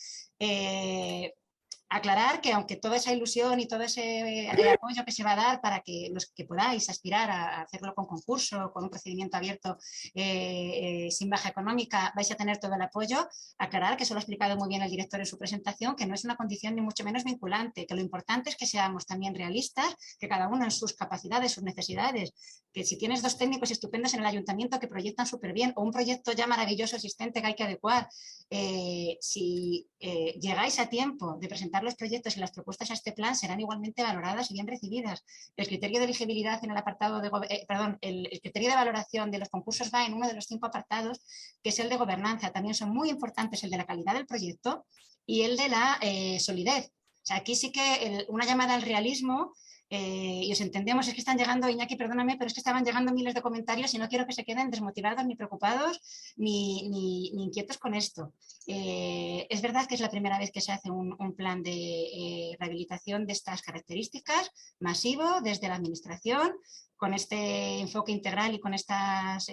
Aclarar que aunque toda esa ilusión y todo ese apoyo que se va a dar para que los que podáis aspirar a hacerlo con concurso, con un procedimiento abierto sin baja económica, vais a tener todo el apoyo, aclarar que eso lo ha explicado muy bien el director en su presentación, que no es una condición ni mucho menos vinculante, que lo importante es que seamos también realistas, que cada uno en sus capacidades, sus necesidades, que si tienes 2 técnicos estupendos en el ayuntamiento que proyectan súper bien o un proyecto ya maravilloso existente que hay que adecuar, si llegáis a tiempo de presentar los proyectos y las propuestas a este plan serán igualmente valoradas y bien recibidas. El criterio de elegibilidad en el apartado de el criterio de valoración de los concursos va en uno de los 5 apartados, que es el de gobernanza. También son muy importantes el de la calidad del proyecto y el de la solidez. O sea, aquí sí que una llamada al realismo. Y os entendemos, es que están llegando, Iñaki, perdóname, pero es que estaban llegando miles de comentarios y no quiero que se queden desmotivados, ni preocupados, ni inquietos con esto. Es verdad que es la primera vez que se hace un plan de rehabilitación de estas características, masivo, desde la administración, con este enfoque integral y con estas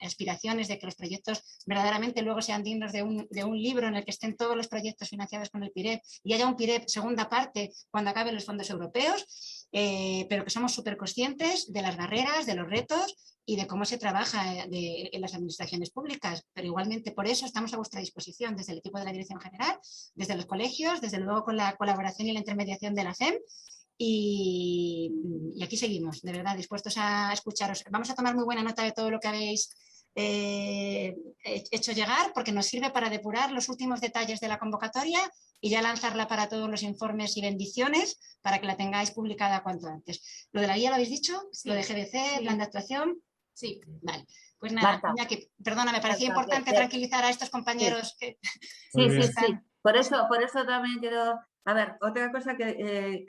aspiraciones de que los proyectos verdaderamente luego sean dignos de un libro en el que estén todos los proyectos financiados con el PIREP y haya un PIREP segunda parte cuando acaben los fondos europeos, pero que somos súper conscientes de las barreras, de los retos y de cómo se trabaja en las administraciones públicas, pero igualmente por eso estamos a vuestra disposición desde el equipo de la Dirección General, desde los colegios, desde luego con la colaboración y la intermediación de la FEM. Y aquí seguimos, de verdad, dispuestos a escucharos. Vamos a tomar muy buena nota de todo lo que habéis hecho llegar, porque nos sirve para depurar los últimos detalles de la convocatoria y ya lanzarla para todos los informes y bendiciones para que la tengáis publicada cuanto antes. ¿Lo de la guía lo habéis dicho? Sí. ¿Lo de GBC, sí. Plan de actuación? Sí. Vale. Pues nada, Iñaki, perdona, me parecía importante tranquilizar a estos compañeros. Sí, que sí. Por eso también quiero... A ver, otra cosa que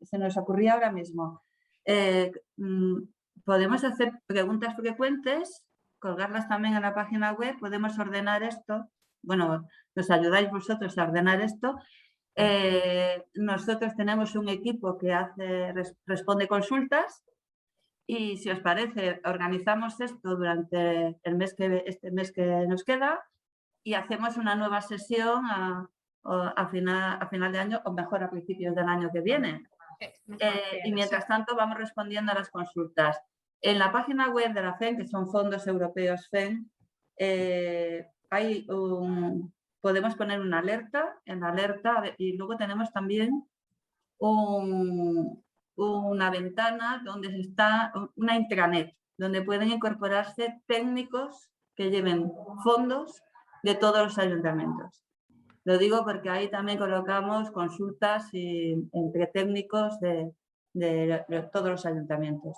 se nos ocurría ahora mismo. Podemos hacer preguntas frecuentes, colgarlas también en la página web, podemos ordenar esto. Bueno, nos ayudáis vosotros a ordenar esto. Nosotros tenemos un equipo que responde consultas y si os parece, organizamos esto durante este mes que nos queda y hacemos una nueva sesión a final de año o mejor a principios del año que viene. Y mientras tanto vamos respondiendo a las consultas. En la página web de la FEM, que son Fondos Europeos FEM, podemos poner una alerta y luego tenemos también una ventana donde está una intranet. donde pueden incorporarse técnicos que lleven fondos de todos los ayuntamientos. Lo digo porque ahí también colocamos consultas entre técnicos de todos los ayuntamientos.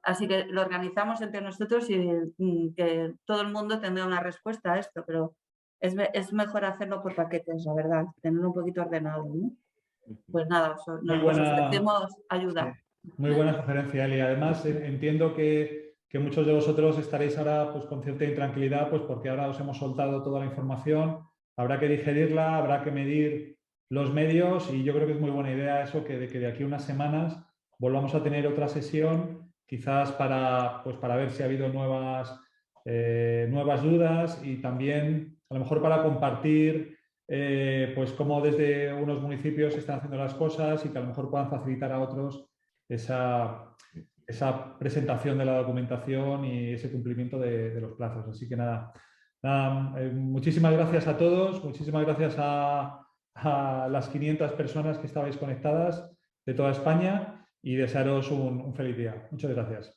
Así que lo organizamos entre nosotros y que todo el mundo tendrá una respuesta a esto, pero es mejor hacerlo por paquetes, la verdad, tenerlo un poquito ordenado, ¿no? Pues nada, nos ofrecemos ayuda. Muy buena sugerencia, Eli. Además, entiendo que muchos de vosotros estaréis ahora pues, con cierta intranquilidad, pues porque ahora os hemos soltado toda la información, habrá que digerirla, habrá que medir los medios y yo creo que es muy buena idea eso, que de aquí a unas semanas volvamos a tener otra sesión, quizás para ver si ha habido nuevas dudas y también a lo mejor para compartir pues cómo desde unos municipios se están haciendo las cosas y que a lo mejor puedan facilitar a otros esa presentación de la documentación y ese cumplimiento de los plazos. Así que nada, muchísimas gracias a todos, muchísimas gracias a las 500 personas que estabais conectadas de toda España y desearos un feliz día. Muchas gracias.